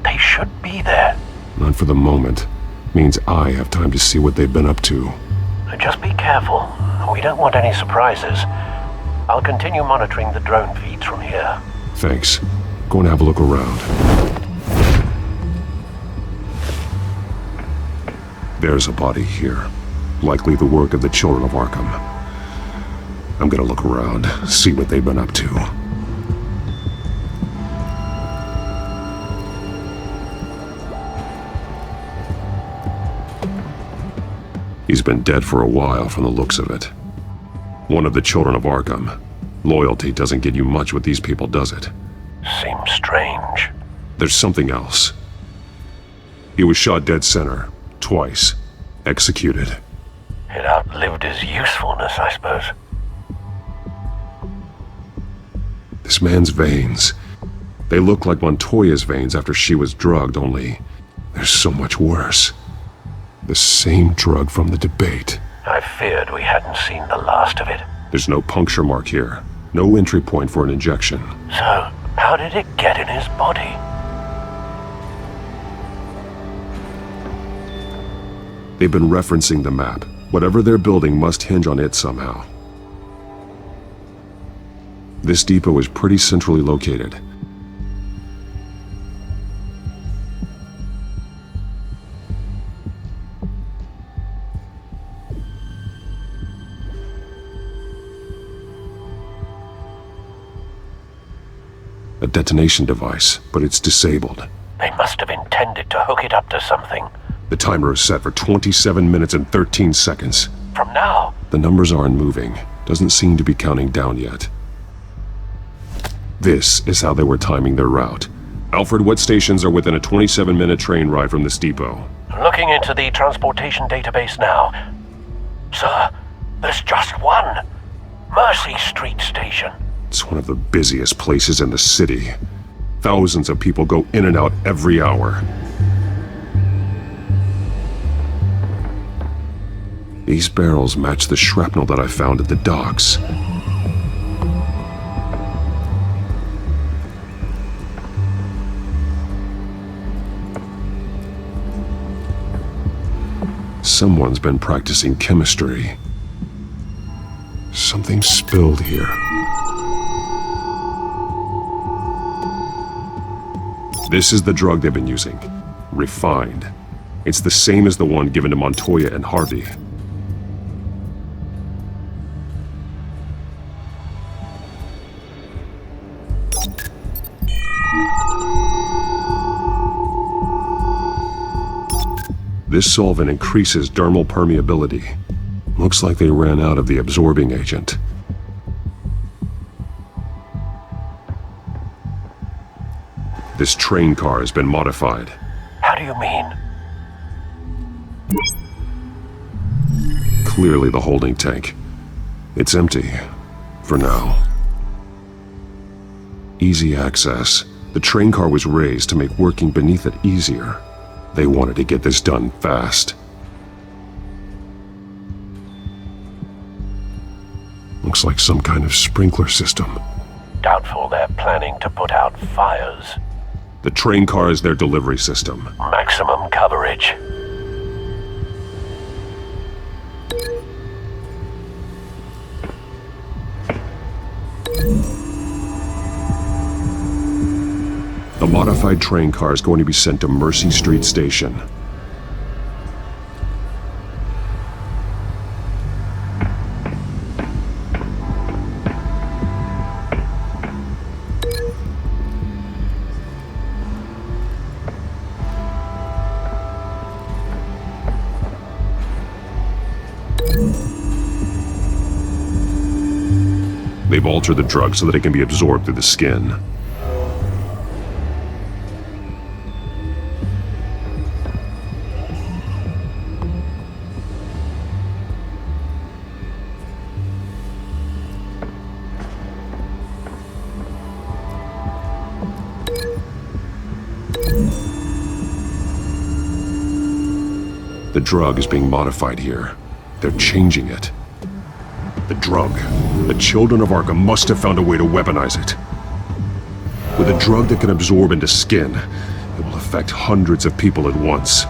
They should be there. Not for the moment. Means I have time to see what they've been up to. Just be careful. We don't want any surprises. I'll continue monitoring the drone feeds from here. Thanks. Go and have a look around. There's a body here. Likely the work of the children of Arkham. I'm gonna look around, see what they've been up to. He's been dead for a while from the looks of it. One of the children of Arkham. Loyalty doesn't get you much with these people, does it? Seems strange. There's something else. He was shot dead center, twice. Executed. It outlived his usefulness, I suppose. This man's veins. They look like Montoya's veins after she was drugged, only they're so much worse. The same drug from the debate. I feared we hadn't seen the last of it. There's no puncture mark here. No entry point for an injection. So, how did it get in his body? They've been referencing the map. Whatever they're building must hinge on it somehow. This depot is pretty centrally located. A detonation device, but it's disabled. They must have intended to hook it up to something. The timer is set for 27 minutes and 13 seconds. From now? The numbers aren't moving. Doesn't seem to be counting down yet. This is how they were timing their route. Alfred, what stations are within a 27-minute train ride from this depot? Looking into the transportation database now. Sir, there's just one. Mercy Street Station. It's one of the busiest places in the city. Thousands of people go in and out every hour. These barrels match the shrapnel that I found at the docks. Someone's been practicing chemistry. Something spilled here. This is the drug they've been using. Refined. It's the same as the one given to Montoya and Harvey. This solvent increases dermal permeability. Looks like they ran out of the absorbing agent. This train car has been modified. How do you mean? Clearly the holding tank. It's empty. For now. Easy access. The train car was raised to make working beneath it easier. They wanted to get this done fast. Looks like some kind of sprinkler system. Doubtful they're planning to put out fires. The train car is their delivery system. Maximum coverage. The modified train car is going to be sent to Mercy Street Station. They've altered the drug so that it can be absorbed through the skin. The drug is being modified here. They're changing it. The drug. The children of Arkham must have found a way to weaponize it. With a drug that can absorb into skin, it will affect hundreds of people at once.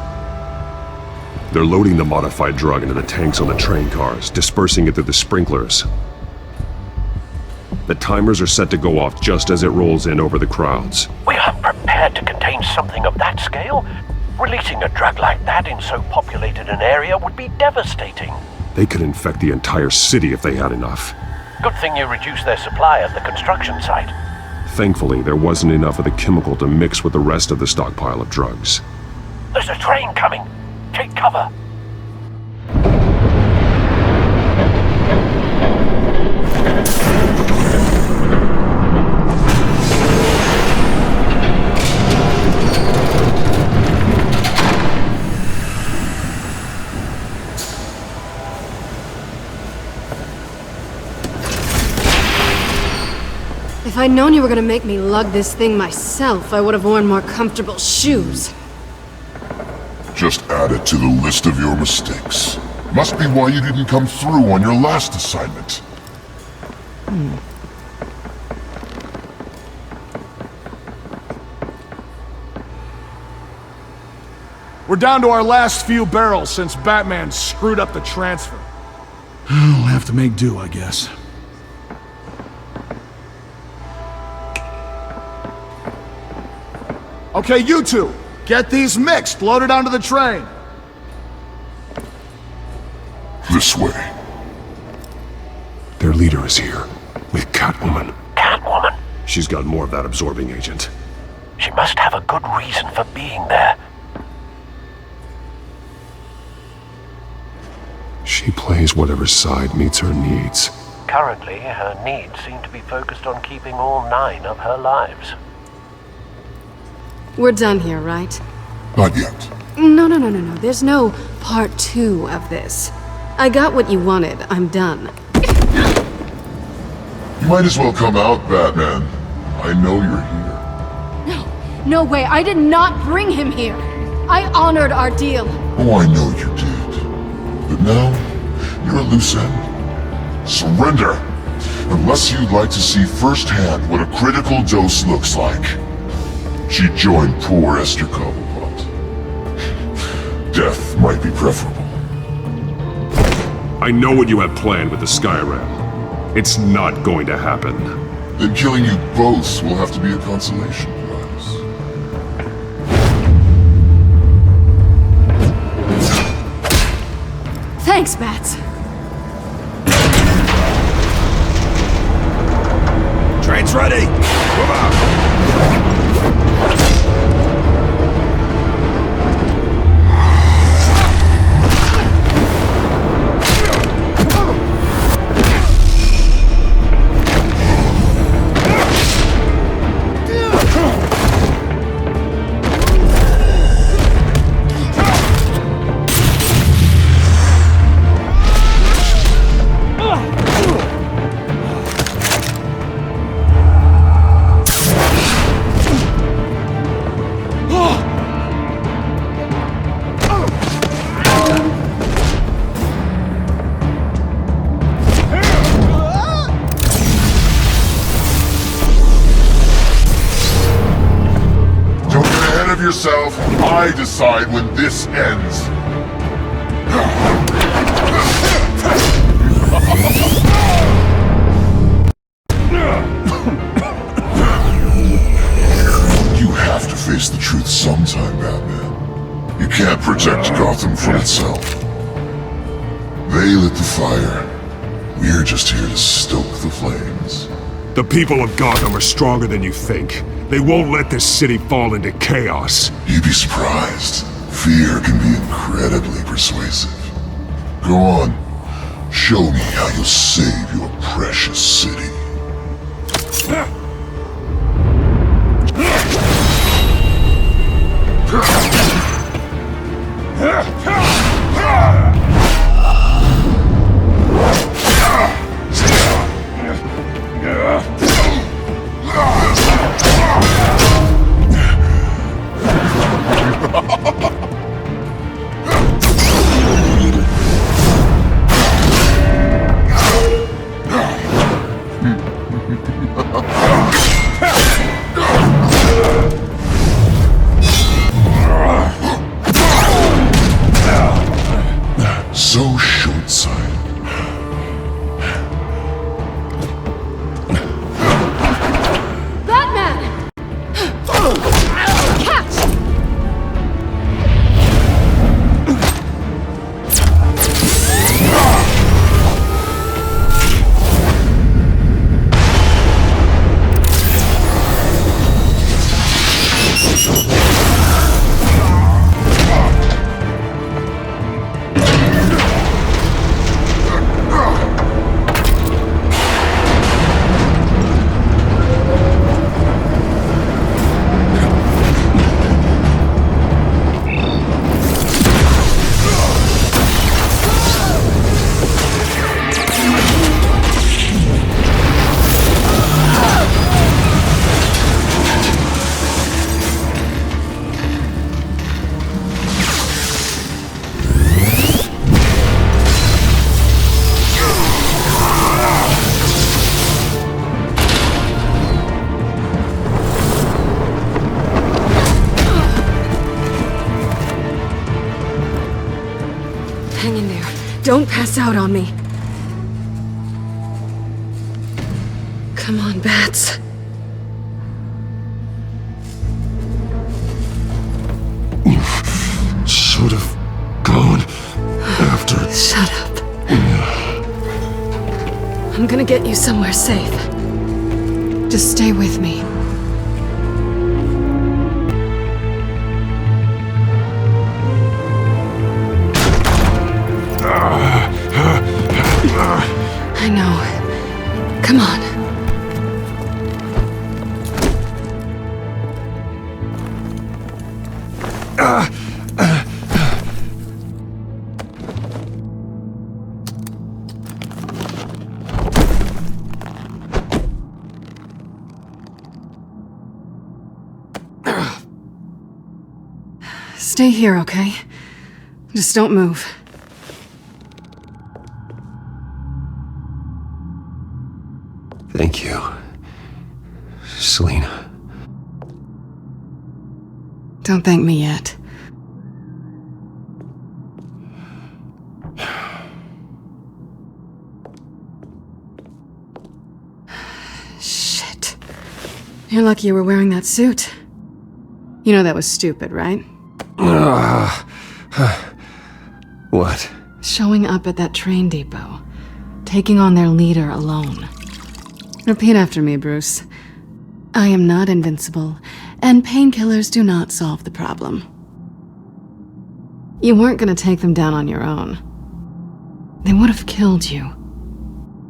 They're loading the modified drug into the tanks on the train cars, dispersing it through the sprinklers. The timers are set to go off just as it rolls in over the crowds. We aren't prepared to contain something of that scale. Releasing a drug like that in so populated an area would be devastating. They could infect the entire city if they had enough. Good thing you reduced their supply at the construction site. Thankfully, there wasn't enough of the chemical to mix with the rest of the stockpile of drugs. There's a train coming. Take cover. If I'd known you were gonna make me lug this thing myself, I would have worn more comfortable shoes. Just add it to the list of your mistakes. Must be why you didn't come through on your last assignment. We're down to our last few barrels since Batman screwed up the transfer. We'll have to make do, I guess. Okay, you two, get these mixed, loaded onto the train. This way. Their leader is here, with Catwoman. Catwoman? She's got more of that absorbing agent. She must have a good reason for being there. She plays whatever side meets her needs. Currently, her needs seem to be focused on keeping all 9 of her lives. We're done here, right? Not yet. No. There's no part 2 of this. I got what you wanted. I'm done. You might as well come out, Batman. I know you're here. No way. I did not bring him here. I honored our deal. Oh, I know you did. But now, you're a loose end. Surrender! Unless you'd like to see firsthand what a critical dose looks like. She joined poor Esther Cobblepot. Death might be preferable. I know what you have planned with the Skyrim. It's not going to happen. Then killing you both will have to be a consolation prize. Thanks, Bats. Train's ready! Move out! Yourself, I decide when this ends. You have to face the truth sometime, Batman. You can't protect Gotham from itself. They lit the fire. We're just here to stoke the flames. The people of Gotham are stronger than you think. They won't let this city fall into chaos. You'd be surprised. Fear can be incredibly persuasive. Go on. Show me how you'll save your precious city. So short-sighted. Batman! Catch! Don't pass out on me. Come on, Bats. Should have gone after. Shut up. I'm gonna get you somewhere safe. Just stay with me. I know. Come on. Stay here, okay? Just don't move. Thank you, Selina. Don't thank me yet. Shit. You're lucky you were wearing that suit. You know that was stupid, right? What? Showing up at that train depot. Taking on their leader alone. Repeat after me, Bruce. I am not invincible, and painkillers do not solve the problem. You weren't gonna take them down on your own. They would have killed you.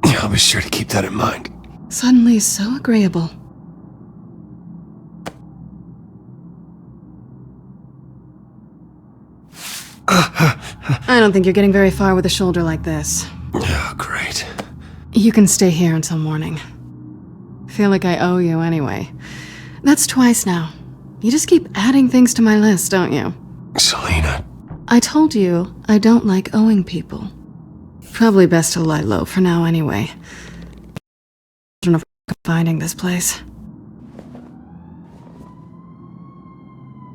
I'll be sure to keep that in mind. Suddenly so agreeable. I don't think you're getting very far with a shoulder like this. Oh, great. You can stay here until morning. Feel like I owe you anyway. That's twice now. You just keep adding things to my list, don't you? Selina. I told you I don't like owing people. Probably best to lie low for now anyway. I don't know if I'm finding this place.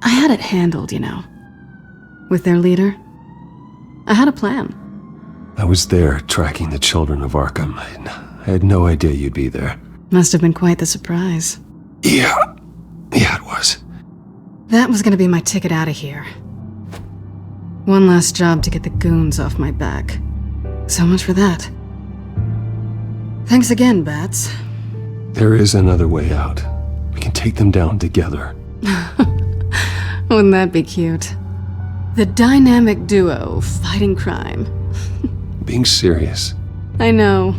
I had it handled, you know. With their leader. I had a plan. I was there tracking the children of Arkham. I had no idea you'd be there. Must have been quite the surprise. Yeah, it was. That was gonna be my ticket out of here. One last job to get the goons off my back. So much for that. Thanks again, Bats. There is another way out. We can take them down together. Wouldn't that be cute? The dynamic duo fighting crime. Being serious. I know.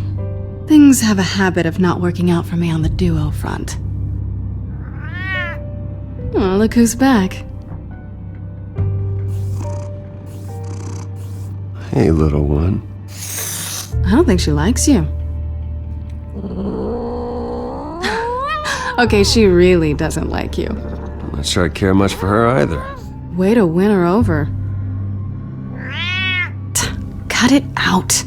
Things have a habit of not working out for me on the duo front. Oh, look who's back. Hey, little one. I don't think she likes you. Okay, she really doesn't like you. I'm not sure I care much for her either. Way to win her over. Cut it out.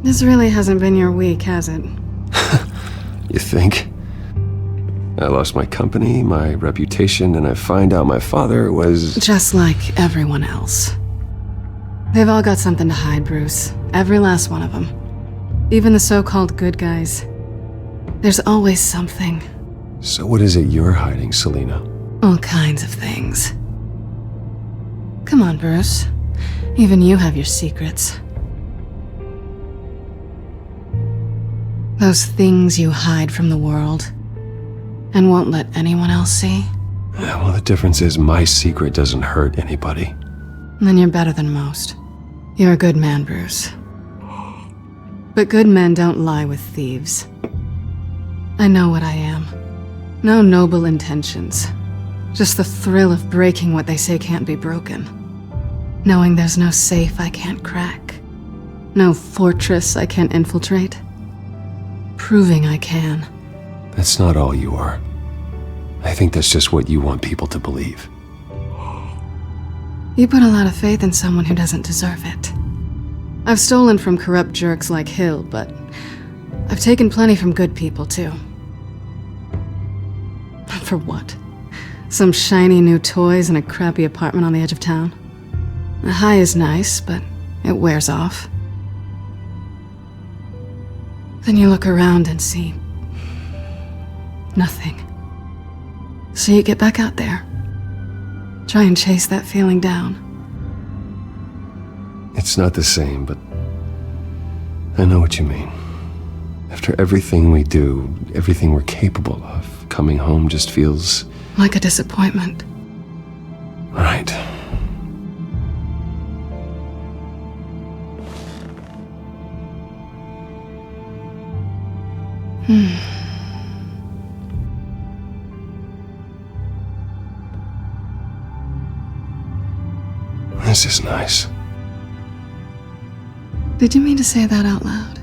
This really hasn't been your week, has it? You think? I lost my company, my reputation, and I find out my father was... Just like everyone else. They've all got something to hide, Bruce. Every last one of them. Even the so-called good guys. There's always something. So what is it you're hiding, Selina? All kinds of things. Come on, Bruce. Even you have your secrets. Those things you hide from the world and won't let anyone else see? Yeah, well, the difference is my secret doesn't hurt anybody. Then you're better than most. You're a good man, Bruce. But good men don't lie with thieves. I know what I am. No noble intentions. Just the thrill of breaking what they say can't be broken. Knowing there's no safe I can't crack. No fortress I can't infiltrate. Proving I can. That's not all you are. I think that's just what you want people to believe. You put a lot of faith in someone who doesn't deserve it. I've stolen from corrupt jerks like Hill, but I've taken plenty from good people, too. For what? Some shiny new toys and a crappy apartment on the edge of town? The high is nice, but it wears off. Then you look around and see nothing. So you get back out there. Try and chase that feeling down. It's not the same, but I know what you mean. After everything we do, everything we're capable of, coming home just feels... like a disappointment. Right. This is nice. Did you mean to say that out loud?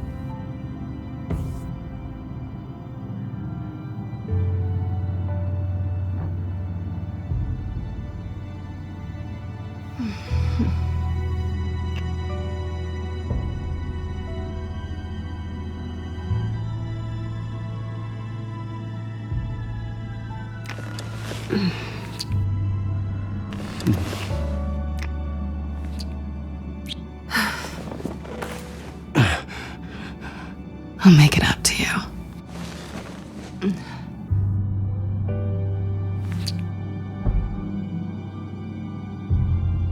I'll make it up to you.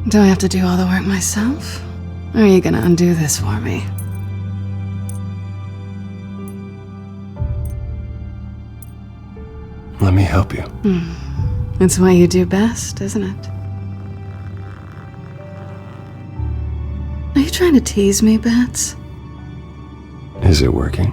Do I have to do all the work myself? Or are you gonna undo this for me? Let me help you. It's what you do best, isn't it? Are you trying to tease me, Bats? Is it working?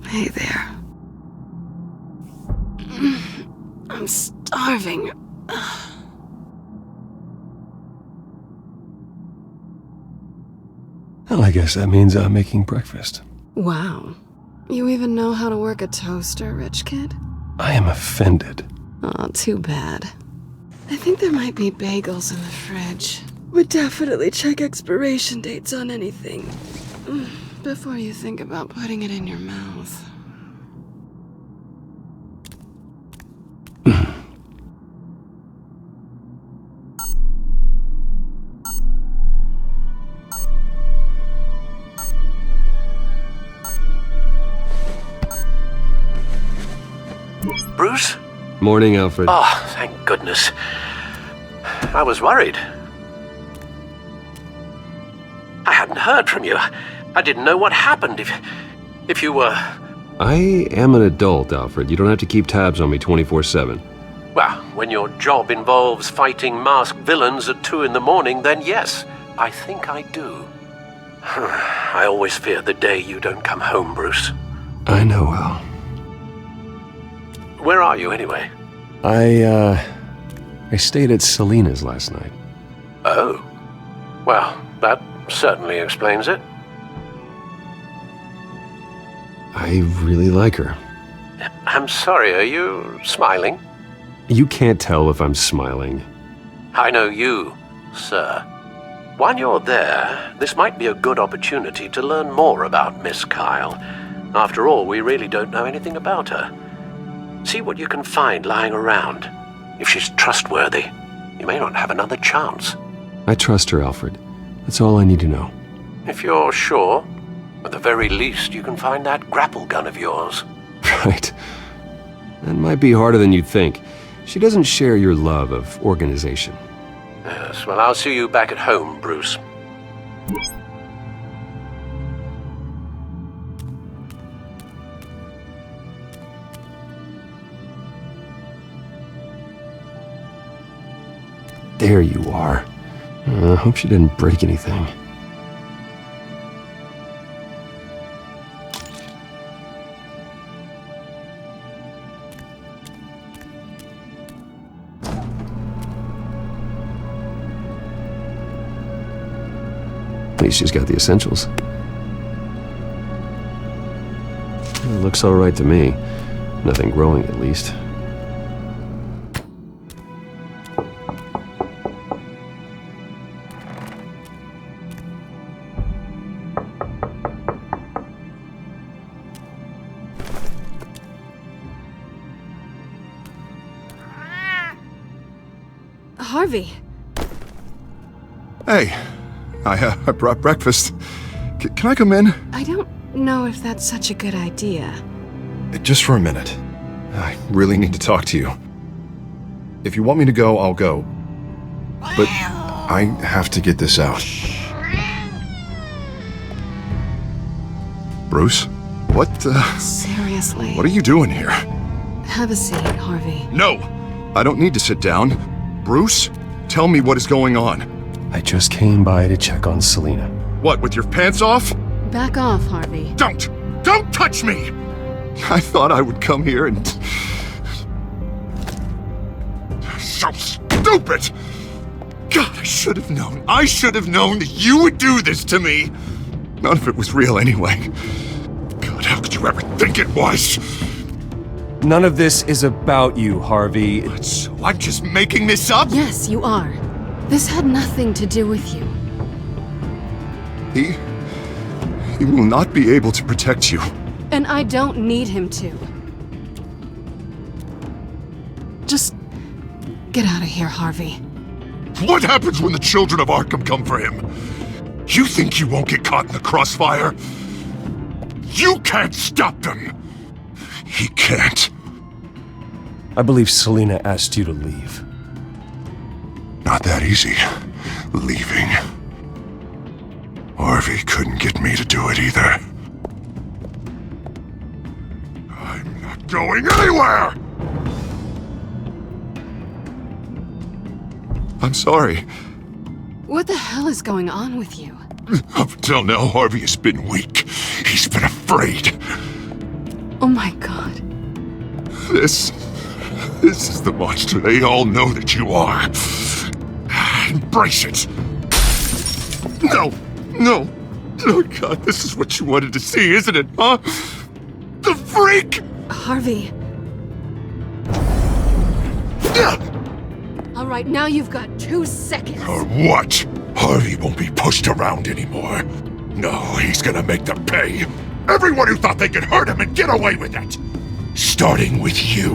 Hey there. I'm starving. Well, I guess that means I'm making breakfast. Wow. You even know how to work a toaster, rich kid? I am offended. Aw, too bad. I think there might be bagels in the fridge. Would definitely check expiration dates on anything before you think about putting it in your mouth. Bruce? Morning, Alfred. Oh, thank goodness. I was worried. I hadn't heard from you. I didn't know what happened if you were... I am an adult, Alfred. You don't have to keep tabs on me 24/7. Well, when your job involves fighting masked villains at 2 in the morning, then yes, I think I do. I always fear the day you don't come home, Bruce. I know, Al. Where are you, anyway? I stayed at Selena's last night. Oh. Well, that certainly explains it. I really like her. I'm sorry, are you smiling? You can't tell if I'm smiling. I know you, sir. While you're there, this might be a good opportunity to learn more about Miss Kyle. After all, we really don't know anything about her. See what you can find lying around. If she's trustworthy, you may not have another chance. I trust her, Alfred. That's all I need to know. If you're sure, at the very least, you can find that grapple gun of yours. Right. That might be harder than you'd think. She doesn't share your love of organization. Yes, well, I'll see you back at home, Bruce. There you are. I hope she didn't break anything. At least she's got the essentials. It looks all right to me. Nothing growing, at least. Harvey. Hey, I brought breakfast. Can I come in? I don't know if that's such a good idea. Just for a minute. I really need to talk to you. If you want me to go, I'll go. But I have to get this out. Bruce? What, Seriously. What are you doing here? Have a seat, Harvey. No! I don't need to sit down. Bruce, tell me what is going on. I just came by to check on Selina. What, with your pants off? Back off, Harvey. Don't touch me! I thought I would come here and... So stupid! God, I should have known. I should have known that you would do this to me. None of it was real anyway. God, how could you ever think it was? None of this is about you, Harvey. So I'm just making this up? Yes, you are. This had nothing to do with you. He will not be able to protect you. And I don't need him to. Just get out of here, Harvey. What happens when the children of Arkham come for him? You think you won't get caught in the crossfire? You can't stop them! He can't. I believe Selina asked you to leave. Not that easy. Leaving. Harvey couldn't get me to do it either. I'm not going anywhere! I'm sorry. What the hell is going on with you? Up until now, Harvey has been weak. He's been afraid. Oh my god. This is the monster they all know that you are. Embrace it. No. Oh God, this is what you wanted to see, isn't it, huh? The freak! Harvey. All right, now you've got 2 seconds. Or what? Harvey won't be pushed around anymore. No, he's gonna make them pay. Everyone who thought they could hurt him and get away with it. Starting with you.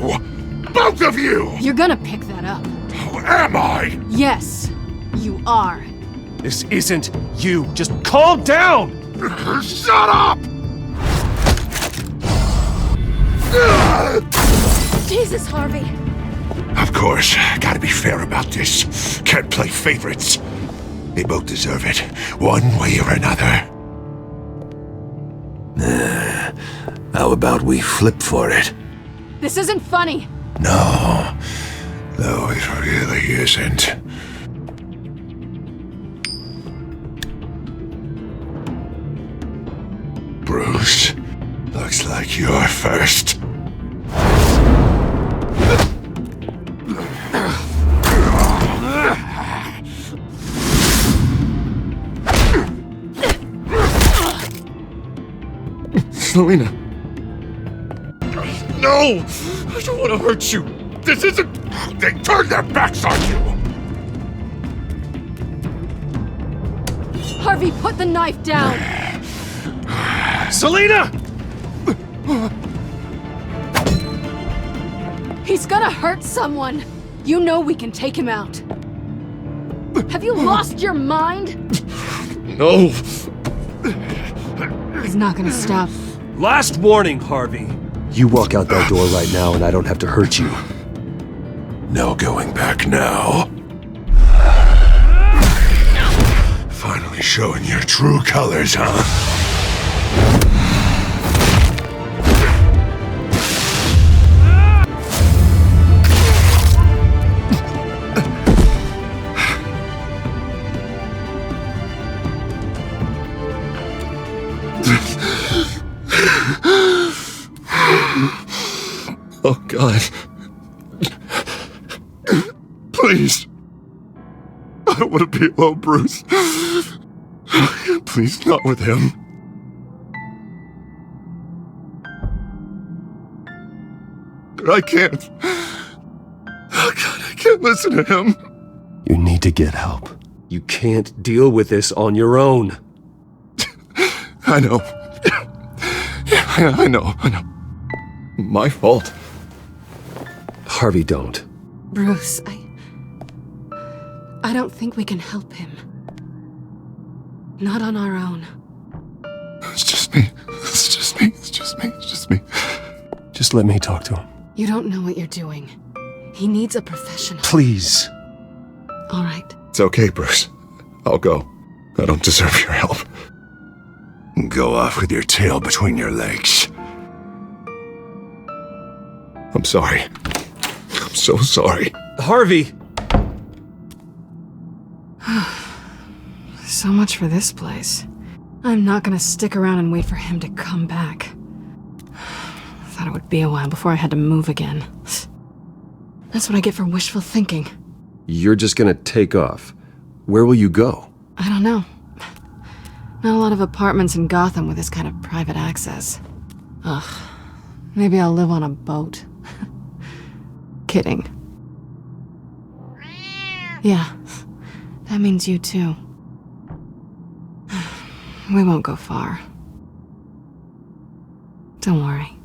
Both of you! You're gonna pick that up. Oh, am I? Yes, you are. This isn't you. Just calm down! Shut up! Jesus, Harvey. Of course, gotta be fair about this. Can't play favorites. They both deserve it, one way or another. How about we flip for it? This isn't funny. No, it really isn't. Bruce, looks like you're first. Selina. No! I don't want to hurt you! This isn't... They turned their backs on you! Harvey, put the knife down! Selina! He's gonna hurt someone! You know we can take him out. Have you lost your mind? No! He's not gonna stop. Last warning, Harvey. You walk out that door right now and I don't have to hurt you. No going back now. Finally showing your true colors, huh? Oh, God. Please. I don't want to be alone, Bruce. Please, not with him. I can't. Oh, God, I can't listen to him. You need to get help. You can't deal with this on your own. I know. Yeah, I know. My fault. Harvey, don't. Bruce, I don't think we can help him. Not on our own. It's just me. Just let me talk to him. You don't know what you're doing. He needs a professional. Please. All right. It's okay, Bruce. I'll go. I don't deserve your help. Go off with your tail between your legs. I'm sorry. I'm so sorry. Harvey! So much for this place. I'm not gonna stick around and wait for him to come back. Thought it would be a while before I had to move again. That's what I get for wishful thinking. You're just gonna take off. Where will you go? I don't know. Not a lot of apartments in Gotham with this kind of private access. Ugh. Maybe I'll live on a boat. Kidding. Yeah. That means you too. We won't go far. Don't worry.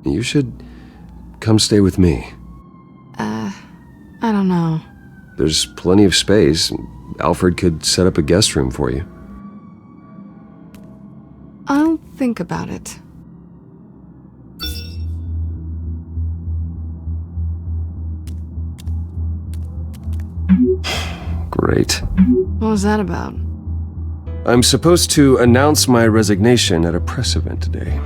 You should come stay with me. I don't know. There's plenty of space. Alfred could set up a guest room for you. I'll think about it. Great. What was that about? I'm supposed to announce my resignation at a press event today.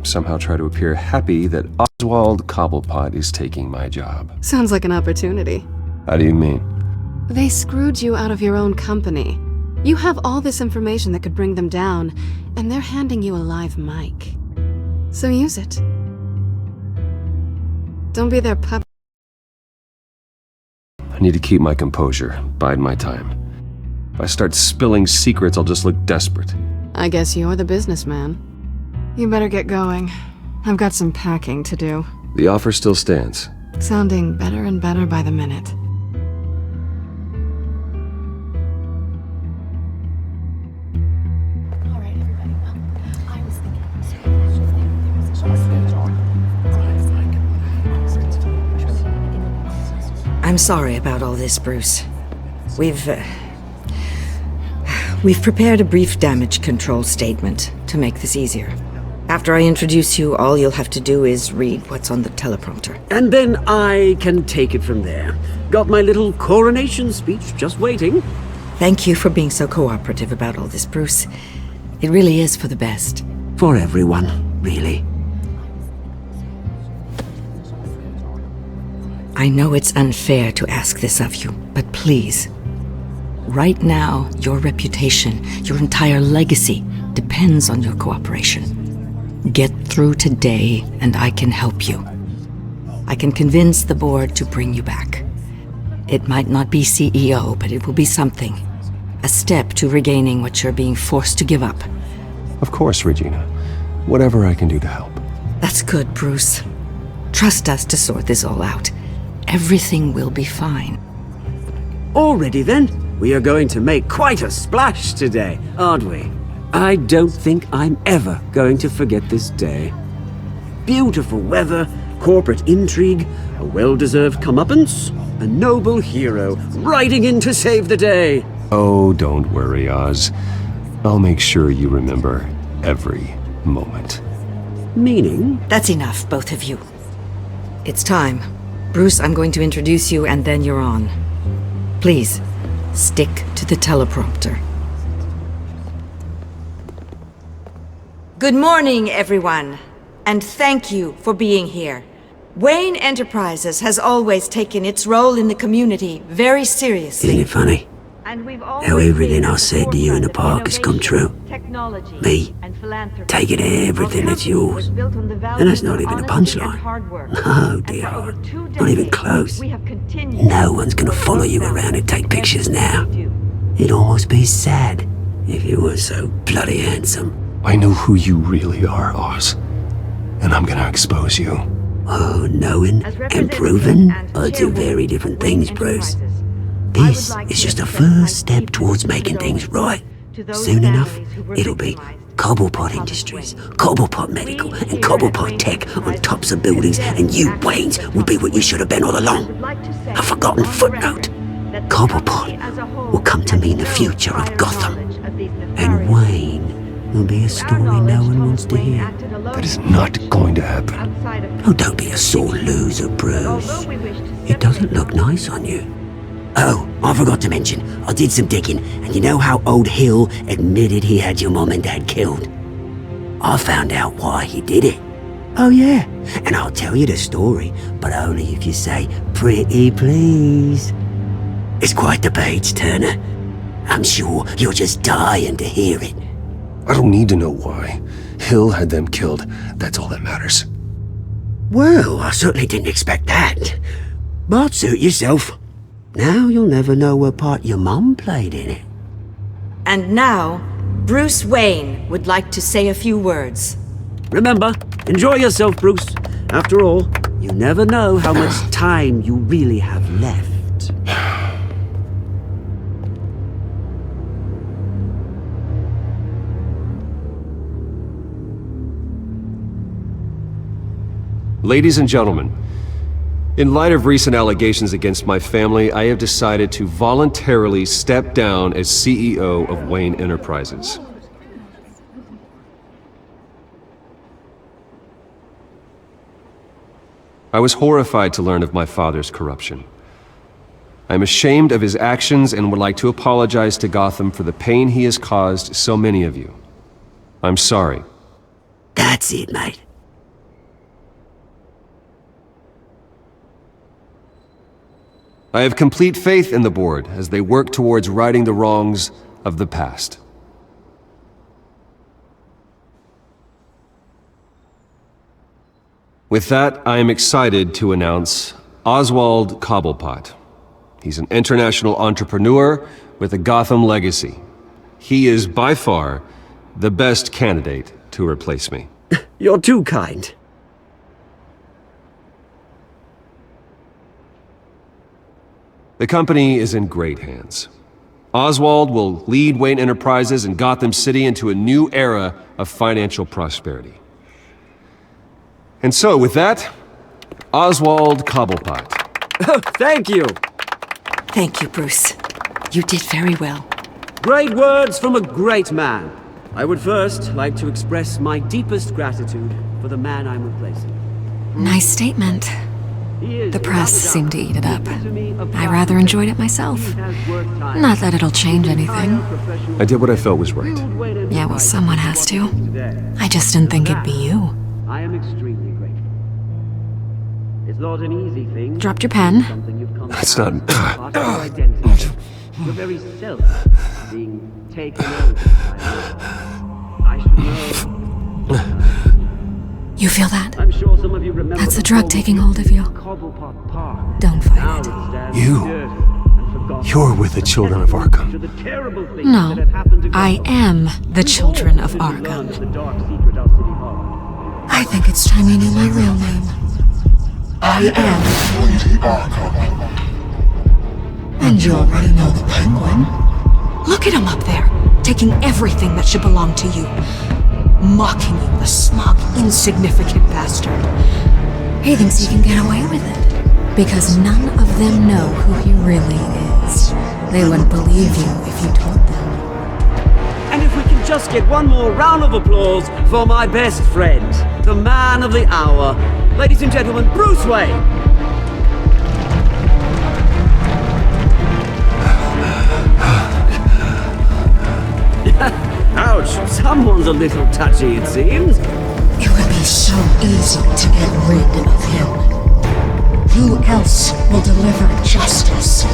Somehow try to appear happy that Oswald Cobblepot is taking my job. Sounds like an opportunity. How do you mean? They screwed you out of your own company. You have all this information that could bring them down, and they're handing you a live mic. So use it. Don't be their puppet. I need to keep my composure, bide my time. If I start spilling secrets, I'll just look desperate. I guess you're the businessman. You better get going. I've got some packing to do. The offer still stands. Sounding better and better by the minute. I'm sorry about all this, Bruce. We've prepared a brief damage control statement to make this easier. After I introduce you, all you'll have to do is read what's on the teleprompter. And then I can take it from there. Got my little coronation speech just waiting. Thank you for being so cooperative about all this, Bruce. It really is for the best. For everyone, really. I know it's unfair to ask this of you, but please. Right now, your reputation, your entire legacy, depends on your cooperation. Get through today, and I can help you. I can convince the board to bring you back. It might not be CEO, but it will be something. A step to regaining what you're being forced to give up. Of course, Regina. Whatever I can do to help. That's good, Bruce. Trust us to sort this all out. Everything will be fine. Already then, we are going to make quite a splash today, aren't we? I don't think I'm ever going to forget this day. Beautiful weather, corporate intrigue, a well-deserved comeuppance, a noble hero riding in to save the day. Oh, don't worry, Oz. I'll make sure you remember every moment. Meaning? That's enough, both of you. It's time. Bruce, I'm going to introduce you and then you're on. Please, stick to the teleprompter. Good morning, everyone, and thank you for being here. Wayne Enterprises has always taken its role in the community very seriously. Isn't it funny? How everything I said to you in the park has come true. Me, taking everything that's yours. And that's not even a punchline. No, dear heart. Not even close. No one's gonna follow you around and take pictures now. It'd almost be sad if you were so bloody handsome. I know who you really are, Oz. And I'm gonna expose you. Oh, knowing and proving are two very different things, Bruce. This is just a first step towards making things right. Soon enough, it'll be Cobblepot Industries, Cobblepot Medical, and Cobblepot Tech on tops of buildings, and you, Waynes, will be what you should have been all along. A forgotten footnote. Cobblepot will come to mean the future of Gotham. And Wayne will be a story no one wants to hear. That is not going to happen. Oh, don't be a sore loser, Bruce. It doesn't look nice on you. Oh, I forgot to mention, I did some digging, and you know how old Hill admitted he had your mom and dad killed? I found out why he did it. Oh yeah, and I'll tell you the story, but only if you say, pretty please. It's quite the page turner. I'm sure you're just dying to hear it. I don't need to know why. Hill had them killed. That's all that matters. Well, I certainly didn't expect that. But suit yourself. Now you'll never know what part your mum played in it. And now, Bruce Wayne would like to say a few words. Remember, enjoy yourself, Bruce. After all, you never know how much time you really have left. Ladies and gentlemen, in light of recent allegations against my family, I have decided to voluntarily step down as CEO of Wayne Enterprises. I was horrified to learn of my father's corruption. I am ashamed of his actions and would like to apologize to Gotham for the pain he has caused so many of you. I'm sorry. That's it, mate. I have complete faith in the board as they work towards righting the wrongs of the past. With that, I am excited to announce Oswald Cobblepot. He's an international entrepreneur with a Gotham legacy. He is by far the best candidate to replace me. You're too kind. The company is in great hands. Oswald will lead Wayne Enterprises and Gotham City into a new era of financial prosperity. And so, with that, Oswald Cobblepot. Oh, thank you. Thank you, Bruce. You did very well. Great words from a great man. I would first like to express my deepest gratitude for the man I'm replacing. Nice statement. The press seemed to eat it up. I rather enjoyed it myself. Not that it'll change anything. I did what I felt was right. Yeah, well, someone has to. I just didn't think it'd be you. I am extremely grateful. It's not an easy thing. Dropped your pen. That's not... Your very self being taken over by I should know. You feel that? I'm sure some of you remember. That's the drug taking hold of you. Don't fight it. You're with the children of Arkham. No, I am the children of Arkham. I think it's time you knew my real name. I am Lady Arkham. And you already know the Penguin. Look at him up there, taking everything that should belong to you. Mocking you, the smug, insignificant bastard. He thinks he can get away with it, because none of them know who he really is. They wouldn't believe you if you told them. And if we can just get one more round of applause for my best friend, the man of the hour, Ladies and gentlemen, Bruce Wayne! Ouch, someone's a little touchy, it seems. It would be so easy to get rid of him. Who else will deliver justice?